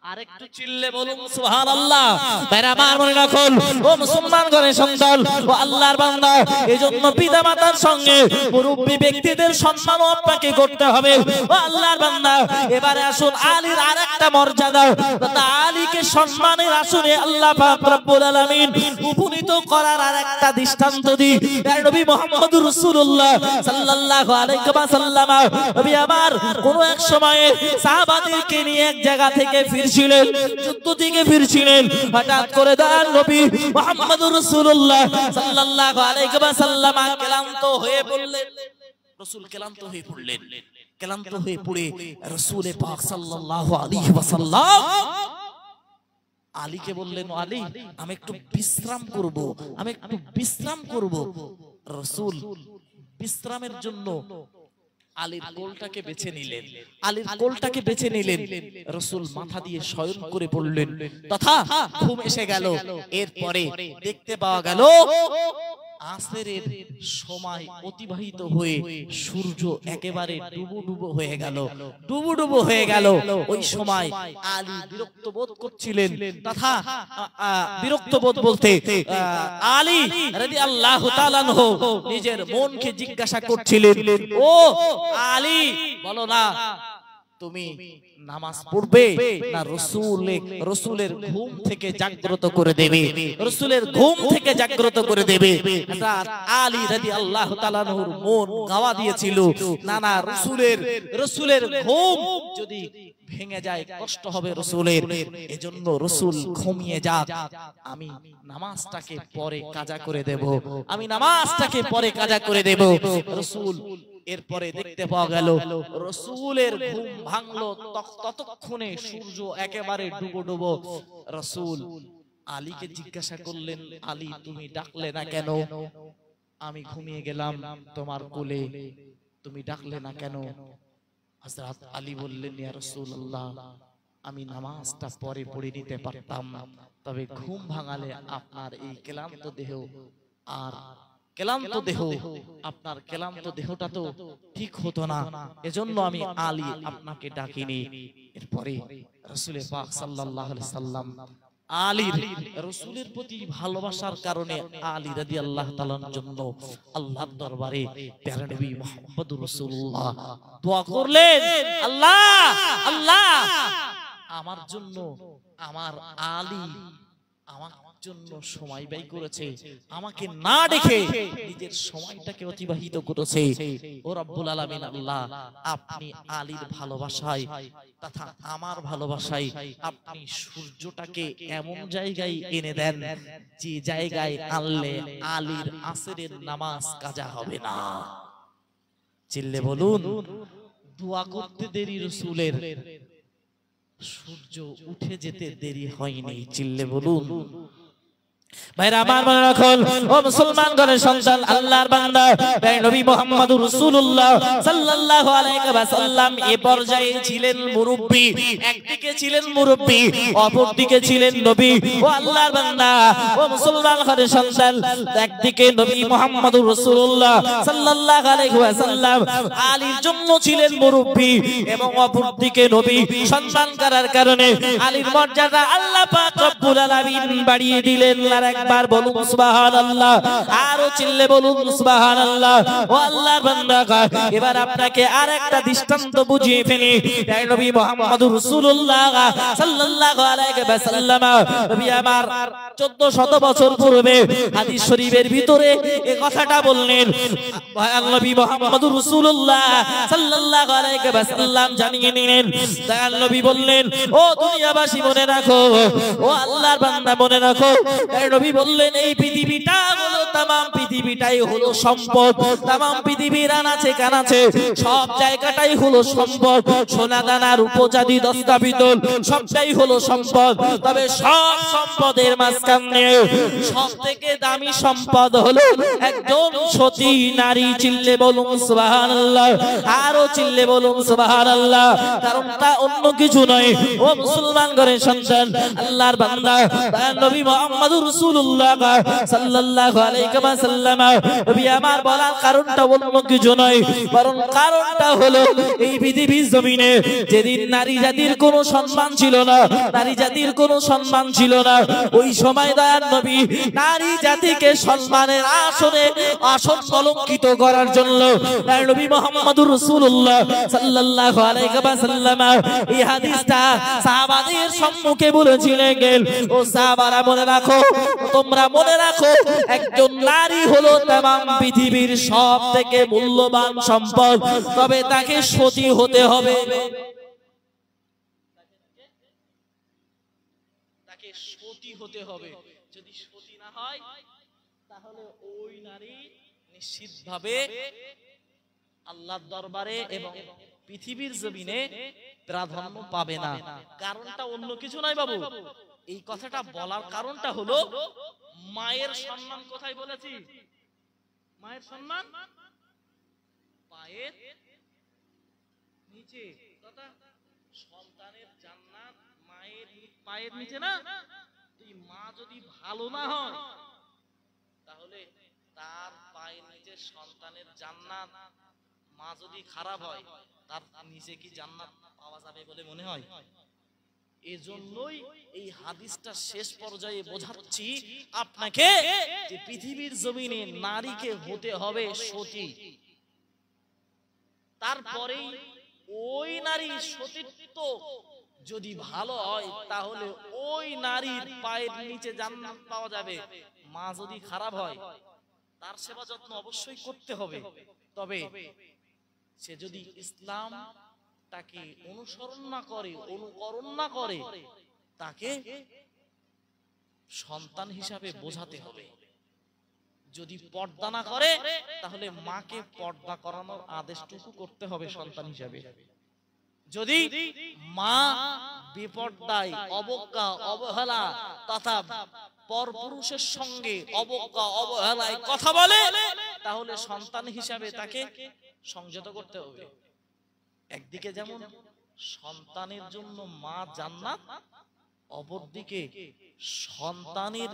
আরেকটু চিল্লে বলুন সুবহানাল্লাহ ভাইরা আমার মনে রাখুন ও মুসলমান ঘরের সন্তান ও আল্লাহর বান্দা এজন্য পিতামাতার সঙ্গে মুরব্বি ব্যক্তিদের সম্মান আপনাকে করতে হবে ও আল্লাহর বান্দা এবারে আসুন আলীর আরেকটা মর্যাদা তথা আলীকে সম্মানের আসনে আল্লাহ পাক রব্বুল আলামিন উপনীত করার আরেকটা দৃষ্টান্ত দি নবী মুহাম্মদুর রাসূলুল্লাহ সাল্লাল্লাহু আলাইহি ওয়াসাল্লাম নবী আমার কোন এক সময়ে সাহাবাদেরকে নিয়ে এক জায়গা থেকে যুদ্ধ থেকে ফিরছিলেন হঠাৎ করে দয়াল নবী মুহাম্মদুর রাসূলুল্লাহ সাল্লাল্লাহু আলাইহি ওয়াসাল্লাম ক্লান্ত হয়ে পড়লেন রাসূল ক্লান্ত হয়ে পড়ে রাসূল পাক সাল্লাল্লাহু আলাইহি ওয়াসাল্লাম আলীকে বললেন আলী আমি একটু বিশ্রাম করব রাসূল বিশ্রামের জন্য আলীর কোলটাকে বেছে নিলেন রাসূল মাথা দিয়ে শয়ন করে পড়লেন তথা ঘুম এসে গেল এরপরে দেখতে পাওয়া গেল আসরের সময় অতিবাহিত হয়ে সূর্য একেবারে ডুবো হয়ে গেল ওই সময় আলী বিরক্ত বোধ করছিলেন তথা বিরক্ত বোধ বলতে আলী রাদিয়াল্লাহু তাআলা আনহু নিজের মনকে জিজ্ঞাসা করছিলেন ও আলী বলো না তুমি নামাজ পড়বে না রাসূলের ঘুম থেকে জাগ্রত করে দেবে রাসূলের ঘুম থেকে জাগ্রত করে দেবে হযরত আলী রাদিয়াল্লাহু তাআলা আনহুর মন গাওয়া দিয়েছিল না রাসূলের ঘুম যদি ভেঙে যায় কষ্ট হবে রাসূলের এজন্য রাসূল ঘুমিয়ে যাক আমি নামাজটাকে পরে কাজা করে দেব রাসূল এরপরে দেখতে পাওয়া গেল রাসূলের ঘুম ভাঙলো ততক্ষণে সূর্য একেবারে ডুবো রাসূল আলীকে জিজ্ঞাসা করলেন আলী তুমি ডাকলে না কেন আমি ঘুমিয়ে গেলাম তোমার কোলে তুমি ডাকলে না কেন হযরত আলী বললেন ইয়া রাসূলুল্লাহ আমি নামাজটা পরে পড়ে নিতে পারতাম তবে ঘুম ভাঙালে আপনার এই ক্লান্ত দেহ আর আপনার ক্লান্ত দেহটা তো ঠিক হতো না এজন্য আমি আলী আপনাকে ডাকিনি এরপরে রাসূল পাক সাল্লাল্লাহু আলাইহি সাল্লাম আলীর রাসূলের প্রতি ভালোবাসার কারণে আলী রাদিয়াল্লাহু তাআলার জন্য আল্লাহর দরবারে প্যারা নবী মুহাম্মদুর রাসূলুল্লাহ দোয়া করলেন আল্লাহ আমার জন্য আমার আলী আমার জন্য সময় ব্যয় করেছে আমাকে না দেখে নিজের সময়টাকে অতিবাহিত করেছে ও রব্বুল আলামিন আল্লাহ আপনি আলীর ভালোবাসায় তথা আমার ভালোবাসায় আপনি সূর্যটাকে এমন জায়গায় এনে দেন যে জায়গায় আনলে আলীর আসরের নামাজ কাজা হবে না চিল্লে বলুন দোয়া করতে দেরি রাসূলের সূর্য উঠে যেতে দেরি হয়নি চিল্লে বলুন ভাইরা আমার মনে রাখুন ও মুসলমান ঘরের সন্তান আল্লাহর বান্দা নবী মুহাম্মদুর রাসূলুল্লাহ সাল্লাল্লাহু আলাইহি ওয়াসাল্লাম এই পর্যায়ে ছিলেন মুরব্বি একদিকে ছিলেন মুরব্বি অপরদিকে ছিলেন নবী ও আল্লাহর বান্দা ও মুসলমান ঘরের সন্তান একদিকে নবী মুহাম্মদুর রাসূলুল্লাহ সাল্লাল্লাহু আলাইহি ওয়াসাল্লাম আলীর জন্য ছিলেন মুরব্বি এবং অপরদিকে নবী সম্মান করার কারণে আলীর মর্যাদা আল্লাহ পাক রব্বুল আলামিন বাড়িয়ে দিলেন একবার বলুন সুবহানাল্লাহ আরো চিল্লে বলুন সুবহানাল্লাহ ও আল্লাহর বান্দা এবার আপনাকে আরেকটা দৃষ্টান্ত বুঝিয়ে ফেলি নবী মুহাম্মদুর রাসূলুল্লাহ সাল্লাল্লাহু আলাইহি ওয়াসাল্লাম নবী আমার 1400 বছর পূর্বে হাদিস শরীফের ভিতরে এই কথাটা বললেন নবী মুহাম্মদুর রাসূলুল্লাহ সাল্লাল্লাহু আলাইহি ওয়াসাল্লাম জানিয়ে নিলেন দয়াল নবী বললেন ও দুনিয়াবাসী মনে রাখো ও আল্লাহর বান্দা মনে রাখো নবী বললেন এই পৃথিবীটা হলো तमाम পৃথিবীটাই হলো সম্পদ तमाम পৃথিবীর আনাচে কানাচে সব জায়গাটাই হলো সম্পদ সোনা দানা রূপজাদি দস্তা পিতল সবটাই হলো সম্পদ তবে সব সম্পদের মাঝখানে সবথেকে দামি সম্পদ হলো একজন সতী নারী চিল্লে বলুন সুবহানাল্লাহ আরো চিল্লে বলুন সুবহানাল্লাহ কারণটা অন্য কিছু নয় ও মুসলমান ঘরের সন্তান আল্লাহর বান্দা নবী মুহাম্মদুর রাসূলুল্লাহ সাল্লাল্লাহু আলাইহি ওয়াসাল্লাম নবী আমার বলার কারণটা অন্য কিছু নয় বরং কারণটা হলো এই পৃথিবীর জমিনে যেদিন নারী জাতির কোনো সম্মান ছিল না নারী জাতির কোনো সম্মান ছিল না ওই সময় দয়ার নবী নারী জাতিকে সম্মানের আসন অলঙ্কিত করার জন্য নবী মুহাম্মদুর রাসূলুল্লাহ সাল্লাল্লাহু আলাইহি ওয়াসাল্লাম এই হাদিসটা সাহাবাদের সম্মুখে বলেছিলেন ও সাহাবারা মনে রাখো তোমরা মনে রাখো একজন নারী হলো तमाम পৃথিবীর সবথেকে মূল্যবান সম্পদ তবে তাকে সতী হতে হবে তাকে সতী হতে হবে যদি সতী না হয় তাহলে ওই নারী নিশ্চিতভাবে আল্লাহর দরবারে এবং পৃথিবীর জমিনে প্রাধান্য পাবে না কারণটা অন্য কিছু নয় বাবু এই কথাটা বলার কারণটা হলো মায়ের সম্মান কোথায় বলেছি মায়ের সম্মান পায়ের নিচে তথা সন্তানের জান্নাত মায়ের পায়ের নিচে না তুই মা যদি ভালো না হয় তাহলে তার পায়ের নিচে সন্তানের জান্নাত, মা যদি খারাপ হয় তার নিচে কি জান্নাত পাওয়া যাবে বলে মনে হয়? এজন্যই এই হাদিসটা শেষ পর্যায়ে বোঝাচ্ছি আপনাকে যে পৃথিবীর জমিনে নারীকে হতে হবে সতী, তারপরেই ওই নারীর সতীত্ব যদি ভালো হয় তাহলে ওই নারীর পায়ের নিচে জান্নাত পাওয়া যাবে। মা যদি খারাপ হয় তার সেবা যত্ন অবশ্যই করতে হবে, তবে সে যদি ইসলাম তাকে অনুসরণ না করে, অনুকরণ না করে, তাকে সন্তান হিসাবে বোঝাতে হবে। যদি পর্দা না করে তাহলে মাকে পর্দা করানোর আদেশটুকু করতে হবে সন্তান হিসাবে। যদি মা বিপর্দায়, অবজ্ঞা, অবহেলা তথা পরপুরুষের সঙ্গে অবজ্ঞা, অবহেলায় কথা বলে তাহলে সন্তান হিসাবে তাকে সংযত করতে হবে। একদিকে যেমন সন্তানের জন্য মা জান্নাত, অপরদিকে সন্তানের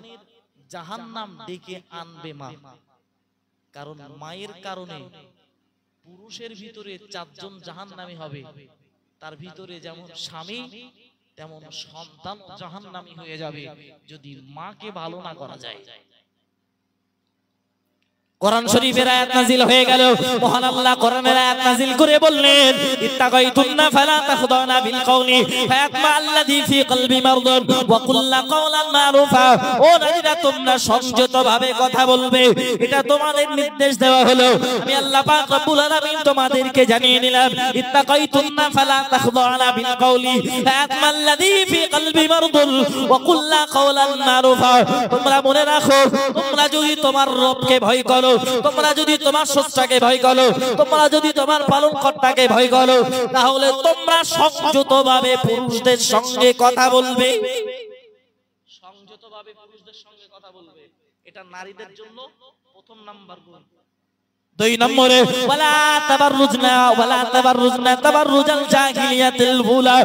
জাহান্নাম ডেকে আনবে মা। কারণ মায়ের কারণে পুরুষের ভিতরে 4 জন জাহান্নামী হবে, তার ভিতরে যেমন স্বামী তেমন সন্তান জাহান্নামী হয়ে যাবে যদি মাকে ভালো না করা যায়। কোরআন শরীফের আয়াত নাযিল হয়ে গেল, মহান আল্লাহ কোরআনের আয়াত নাযিল করে বললেন ইত্তাকাইতুন্না ফালা তাখদানা বিল কওলি ফায়াতমা আল্লাযী ফি কলবি মারদুন ওয়া কুল্লা কওলান মারুফা। ও নারীরা তোমরা সংযতভাবে কথা বলবে, এটা তোমাদের নির্দেশ দেওয়া হলো। আমি আল্লাহ পাক রব্বুল আলামিন তোমাদেরকে জানিয়ে দিলাম ইত্তাকাইতুন্না ফালা তাখদানা বিল কওলি ফায়াতমা আল্লাযী ফি কলবি মারদুন ওয়া কুল্লা কওলান মারুফা। তোমরা মনে রাখো, তোমরা যদি তোমার রবকে ভয় করো, তোমরা যদি তোমার স্রষ্টাকে ভয় করো, তোমরা যদি তোমার পালনকর্তাকে ভয় করো, তাহলে তোমরা সংযতভাবে পুরুষদের সঙ্গে কথা বলবে। সংযতভাবে পুরুষদের সঙ্গে কথা বলবে, এটা নারীদের জন্য প্রথম নাম্বার গুণ। 2 নম্বরে ওয়ালা তাবাররুজনা তাবাররুজাল জাহিলিয়াতিল উলা।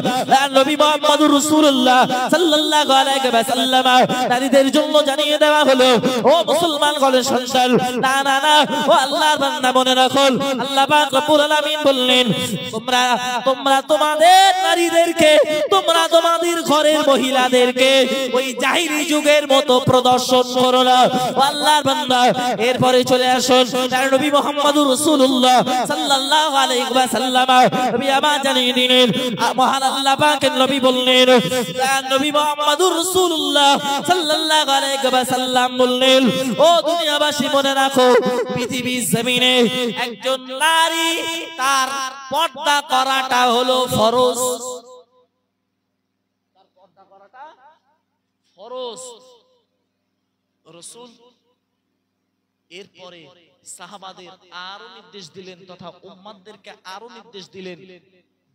নবী মুহাম্মদুর রাসূলুল্লাহ সাল্লাল্লাহু আলাইহি ওয়াসাল্লাম নারীদের জন্য জানিয়ে দেওয়া হলো, ও মুসলমান গণের সন্তান, না না না, ও আল্লাহর বান্দা মনে রাখো, আল্লাহ পাক রব্বুল আলামিন বললেন তোমরা তোমাদের নারীদেরকে, তোমরা তোমাদের ঘরের মহিলাদেরকে ওই জাহিলি যুগের মতো প্রদর্শন করো না। ও আল্লাহর বান্দা, এরপরে চলে আসুন নবী মুহাম্মদুর রাসূলুল্লাহ সাল্লাল্লাহু আলাইহি ওয়াসাল্লাম নবী আমার জানিয়ে দিলেন, মহান আল্লাহ পাকের নবী বললেন, নবী মুহাম্মদুর রাসূলুল্লাহ সাল্লাল্লাহু আলাইহি ওয়াসাল্লাম বললেন, ও দুনিয়াবাসী মনে রাখো, পৃথিবীর জমিনে একজন নারী তার পর্দা করাটা হলো ফরজ। তার পর্দা করাটা ফরজ। রাসূল এরপরে সাহাবাদের আরো নির্দেশ দিলেন তথা উম্মাতদেরকে আরো নির্দেশ দিলেন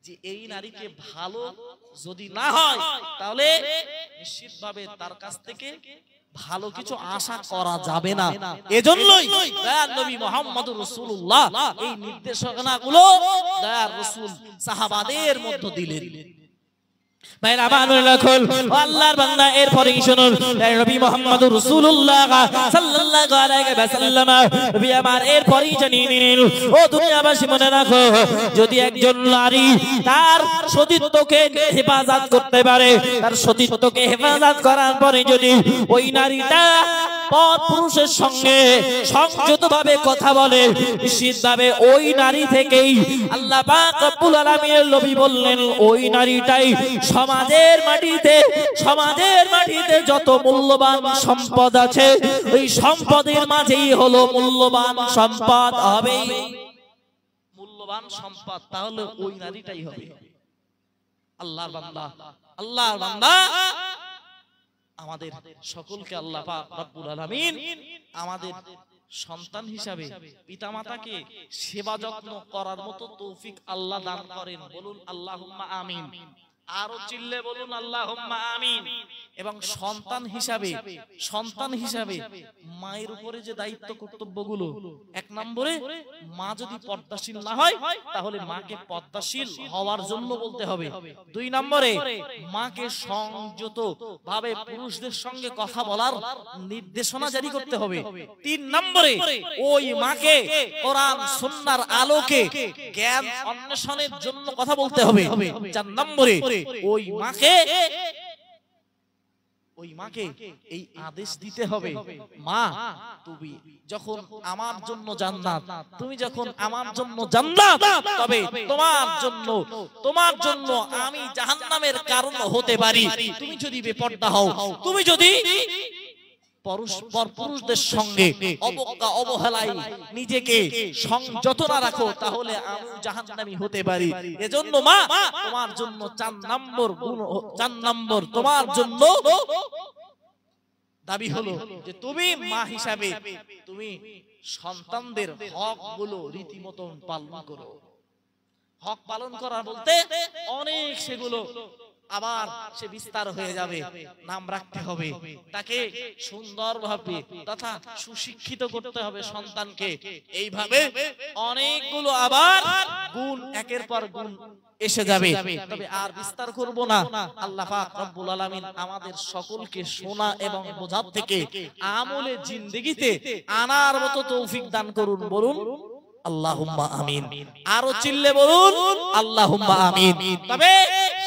যে এই নারীকে ভালো যদি না হয় তাহলে নিশ্চিতভাবে তার কাছ থেকে ভালো কিছু আশা করা যাবে না। এজন্যই দয়ার নবী মুহাম্মদুর রাসূলুল্লাহ এই নির্দেশনাগুলো দয়ার রাসূল সাহাবাদের মধ্যে দিলেন। ভাইরা মানুষ রাখুন, আল্লাহর বান্দা, এরপরেই শুনুন নবী মুহাম্মদুর রাসূলুল্লাহ সাল্লাল্লাহু আলাইহি ওয়াসাল্লাম নবী আমার এরপরেই জানিয়ে দিলেন, ও দুনিয়াবাসী মনে রাখো, যদি একজন নারী তার সতীত্বকে হেফাজত করতে পারে, তার সতীত্বকে হেফাজত করার পরে যদি ওই নারীটা পরপুরুষের সঙ্গে সংযতভাবে কথা বলে, নিশ্চিতভাবে ওই নারী থেকেই আল্লাহ পাক রব্বুল আলামিনের নবী বললেন, ওই নারীটাই সমাজের মাটিতে যত মূল্যবান সম্পদ আছে ওই সম্পদের মাঝেই হলো মূল্যবান সম্পদ হবে। মূল্যবান সম্পদ তাহলে ওই নারীটাই হবে। আল্লাহর বান্দা আমাদের সকলকে আল্লাহ পাক রব্বুল আলামিন আমাদের সন্তান হিসাবে পিতামাতাকে সেবা যত্ন করার মতো তৌফিক আল্লাহ দান করেন। বলুন আল্লাহুম্মা আমিন। আরো চিল্লে বলুন আল্লাহুম্মা আমিন। এবং সন্তান হিসাবে মায়ের উপরে যে দায়িত্ব কর্তব্যগুলো, এক নম্বরে মা যদি পর্দাশীল না হয় তাহলে মাকে পর্দাশীল হওয়ার জন্য বলতে হবে। দুই নম্বরে মাকে সংযত ভাবে পুরুষদের সঙ্গে কথা বলার নির্দেশনা জারি করতে হবে। তিন নম্বরে ওই মাকে কোরআন সুন্নাহর আলোকে জ্ঞান অন্বেষণের জন্য কথা বলতে হবে। চার নম্বরে ওই মাকে এই আদেশ দিতে হবে, মা তুমি যখন আমার জন্য জান্নাত, তুমি যখন আমার জন্য জান্নাত, তবে তোমার জন্য আমি জাহান্নামের কারণ হতে পারি। তুমি যদি বেপরদা হও, তুমি যদি পুরুষদের সঙ্গে অবহেলায় নিজেকে সংযত না রাখো, তাহলে আমি জাহান্নামী হতে পারি। এজন্য মা তোমার জন্য 4 নম্বর তোমার জন্য দাবি হলো যে তুমি মা হিসাবে তুমি সন্তানদের হকগুলো রীতিমতো পালন করো। হক পালন করা বলতে অনেক সেগুলো আবার সে বিস্তার হয়ে যাবে। নাম রাখতে হবে, তাকে সুন্দরভাবে তথা সুশিক্ষিত করতে হবে সন্তানকে। এইভাবে অনেকগুলো আবার গুণ একের পর গুণ এসে যাবে। তবে আর বিস্তার করব না। আল্লাহ পাক রব্বুল আলামিন আমাদের সকলকে শোনা এবং বোঝার থেকে আমলে জিন্দেগিতে আনার মতো তৌফিক দান করুন। বলুন আল্লাহুম্মা আমিন। আরো চিল্লে বলুন আল্লাহুম্মা আমিন। তবে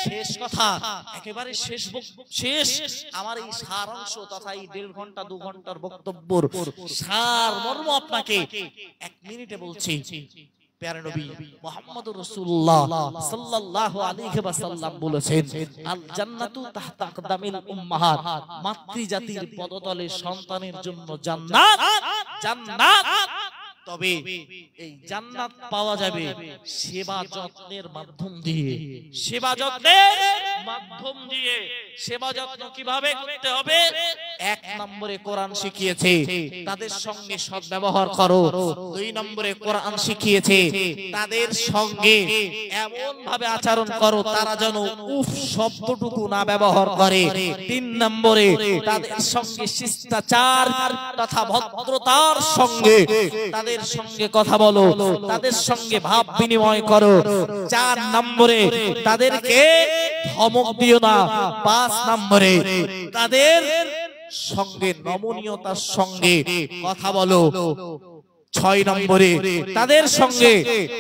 শেষ কথা, একেবারে শেষ আমার এই সারাংশ তথা এই 1.5 ঘন্টা 2 ঘন্টার বক্তব্যের সার মর্ম আপনাকে 1 মিনিটে বলছি। প্যারা নবী মুহাম্মদুর রাসূলুল্লাহ সাল্লাল্লাহু আলাইহি ওয়াসাল্লাম বলেছেন, আল জান্নাতু তাহতা আকদামিল উম্মাহাত, মাতৃজাতির পদতলে সন্তানের জন্য জান্নাত। তবে এই জান্নাত পাওয়া যাবে সেবা যত্নের মাধ্যম দিয়ে। সেবা যত্ন কিভাবে করতে হবে? 1 নম্বরে কোরআন শিখিয়েছে, তাদের সঙ্গে সদ্ব্যবহার করো। 2 নম্বরে কোরআন শিখিয়েছে, তাদের সঙ্গে এমন ভাবে আচরণ করো তারা যেন উফ শব্দটুকু না ব্যবহার করে। 3 নম্বরে তাদের সঙ্গে শিষ্টাচার তথা ভদ্রতার সঙ্গে তাদের সঙ্গে কথা বলো, তাদের সঙ্গে ভাব বিনিময় করো। 4 নম্বরে তাদেরকে ধমক দিও না। 5 নম্বরে তাদের সঙ্গে নমনীয়তার সঙ্গে কথা বলো। 6 নম্বরে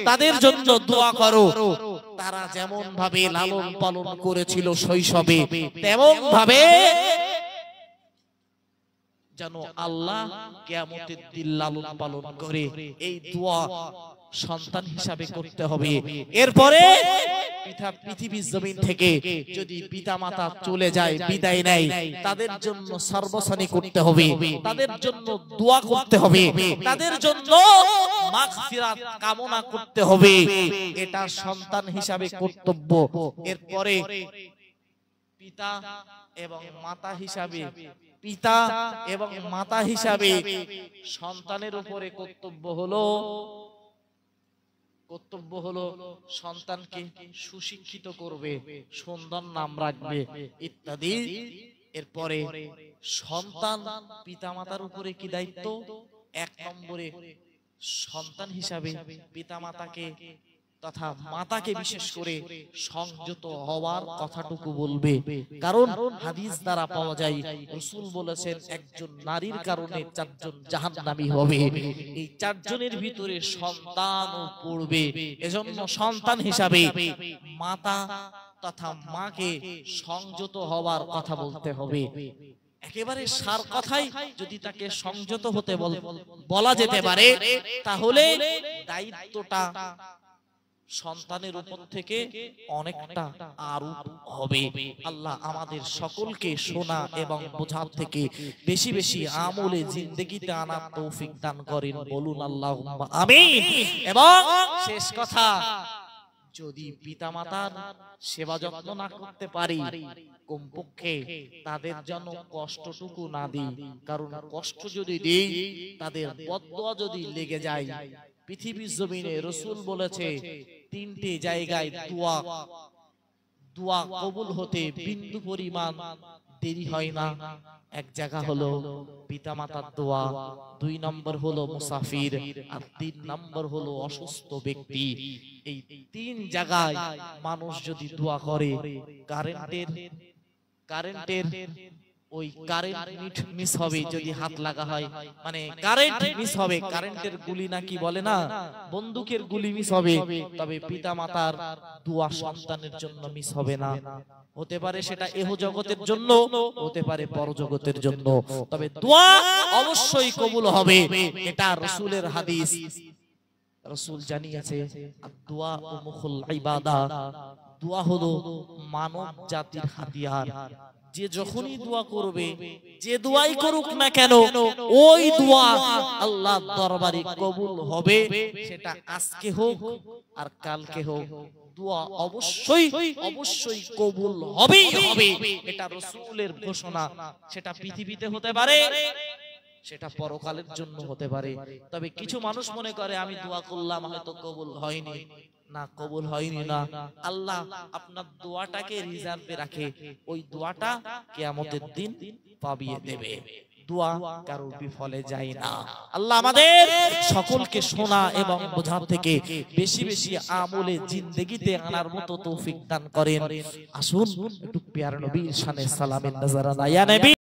তাদের জন্য দোয়া করো। তারা যেমন ভাবে লালন পালন করেছিল শৈশবে, তেমন ভাবে যেন আল্লাহ কিয়ামতের দিন লালন পালন করে। এই দোয়া সন্তান হিসাবে করতে হবে। এরপরে পৃথিবীর জমিন থেকে যদি পিতামাতা চলে যায়, বিদায় নেয়, তাদের জন্য সর্বসানি করতে হবে, তাদের জন্য দোয়া করতে হবে, তাদের জন্য মাগফিরাত কামনা করতে হবে। এটা সন্তান হিসাবে কর্তব্য। এরপরে পিতা এবং মাতা হিসাবে সন্তানের উপরে কর্তব্য হলো সন্তানকে সুশিক্ষিত করবে, সুন্দর নাম রাখবে ইত্যাদি। এরপরে সন্তান পিতামাতার উপরে কি দায়িত্ব? 1 নম্বরে সন্তান হিসাবে পিতামাতাকে তথা মাতাকে বিশেষ করে সংযত হওয়ার কথাটুকু বলবে। কারণ হাদিস দ্বারা পাওয়া যায়, রাসূল বলেছেন একজন নারীর কারণে 4 জন জাহান্নামী হবে। এই 4 জনের ভিতরে সন্তানও পড়বে। এজন্য সন্তান হিসাবে মাতা তথা মাকে সংযত হওয়ার কথা বলতে হবে। একেবারে সার কথাই যদি তাকে সংযত হতে বলা যেতে পারে, তাহলে দায়িত্বটা সন্তানের উপর থেকে অনেকটা আরূপ হবে। আল্লাহ আমাদের সকলকে শোনা এবং বোঝার থেকে বেশি বেশি আমলে জিন্দেগিতে আনার তৌফিক দান করেন। বলুন আল্লাহুম্মা আমিন। এবং শেষ কথা, যদি পিতামাতার সেবা যত্ন না করতে পারি, কমপক্ষে তাদের জন্য কষ্টটুকু না দিই। কারণ কষ্ট যদি দেই, তাদের বদদোয়া যদি লেগে যায়, পৃথিবীর জমিনে রাসূল বলেছে 3টে জায়গায় দোয়া কবুল হতে বিন্দু পরিমাণ দেরি হয় না। এক জায়গা হলো পিতামাতার দোয়া, 2 নম্বর হলো মুসাফির, আর 3 নম্বর হলো অসুস্থ ব্যক্তি। এই 3 জায়গায় মানুষ যদি দোয়া করে, কারেন্টের ওই কারেন্ট মিস হবে যদি হাত লাগা হয়, মানে কারেন্ট মিস হবে, কারেন্টের গুলি নাকি বলে না, বন্দুকের গুলি মিস হবে, তবে পিতামাতার দোয়া সন্তানের জন্য মিস হবে না। হতে পারে সেটা এহ জগতের জন্য, হতে পারে পরজগতের জন্য, তবে দোয়া অবশ্যই কবুল হবে। এটা রাসূলের হাদিস। রাসূল জানিয়েছে দোয়া উমুল ইবাদা, দোয়া হলো মানব জাতির হাতিয়ার। যে যখনই দোয়া করবে, যে দোয়াই করুক না কেন, ওই দোয়া আল্লাহর দরবারে কবুল হবে। সেটা আজকে হোক আর কালকে হোক, দোয়া অবশ্যই কবুল হবেই হবে। এটা রাসূলের ঘোষণা। সেটা পৃথিবীতে হতে পারে, সেটা পরকালের জন্য হতে পারে। তবে কিছু মানুষ মনে করে আমি দোয়া করলাম হয়তো কবুল হয়নি, না কবুল হয়নি না, আল্লাহ আপনার দোয়াটাকে রিজার্ভে রাখে, ওই দোয়াটা কিয়ামতের দিন পাবিয়ে দেবে। দোয়া কারো বিফলে যায় না। আল্লাহ আমাদের সকলকে শোনা এবং বোঝার থেকে বেশি বেশি আমলে জিন্দেগিতে আনার মতো তৌফিক দান করেন। আসুন একটু প্যারা নবীর শানে সালামের নজরানা। ইয়া নবী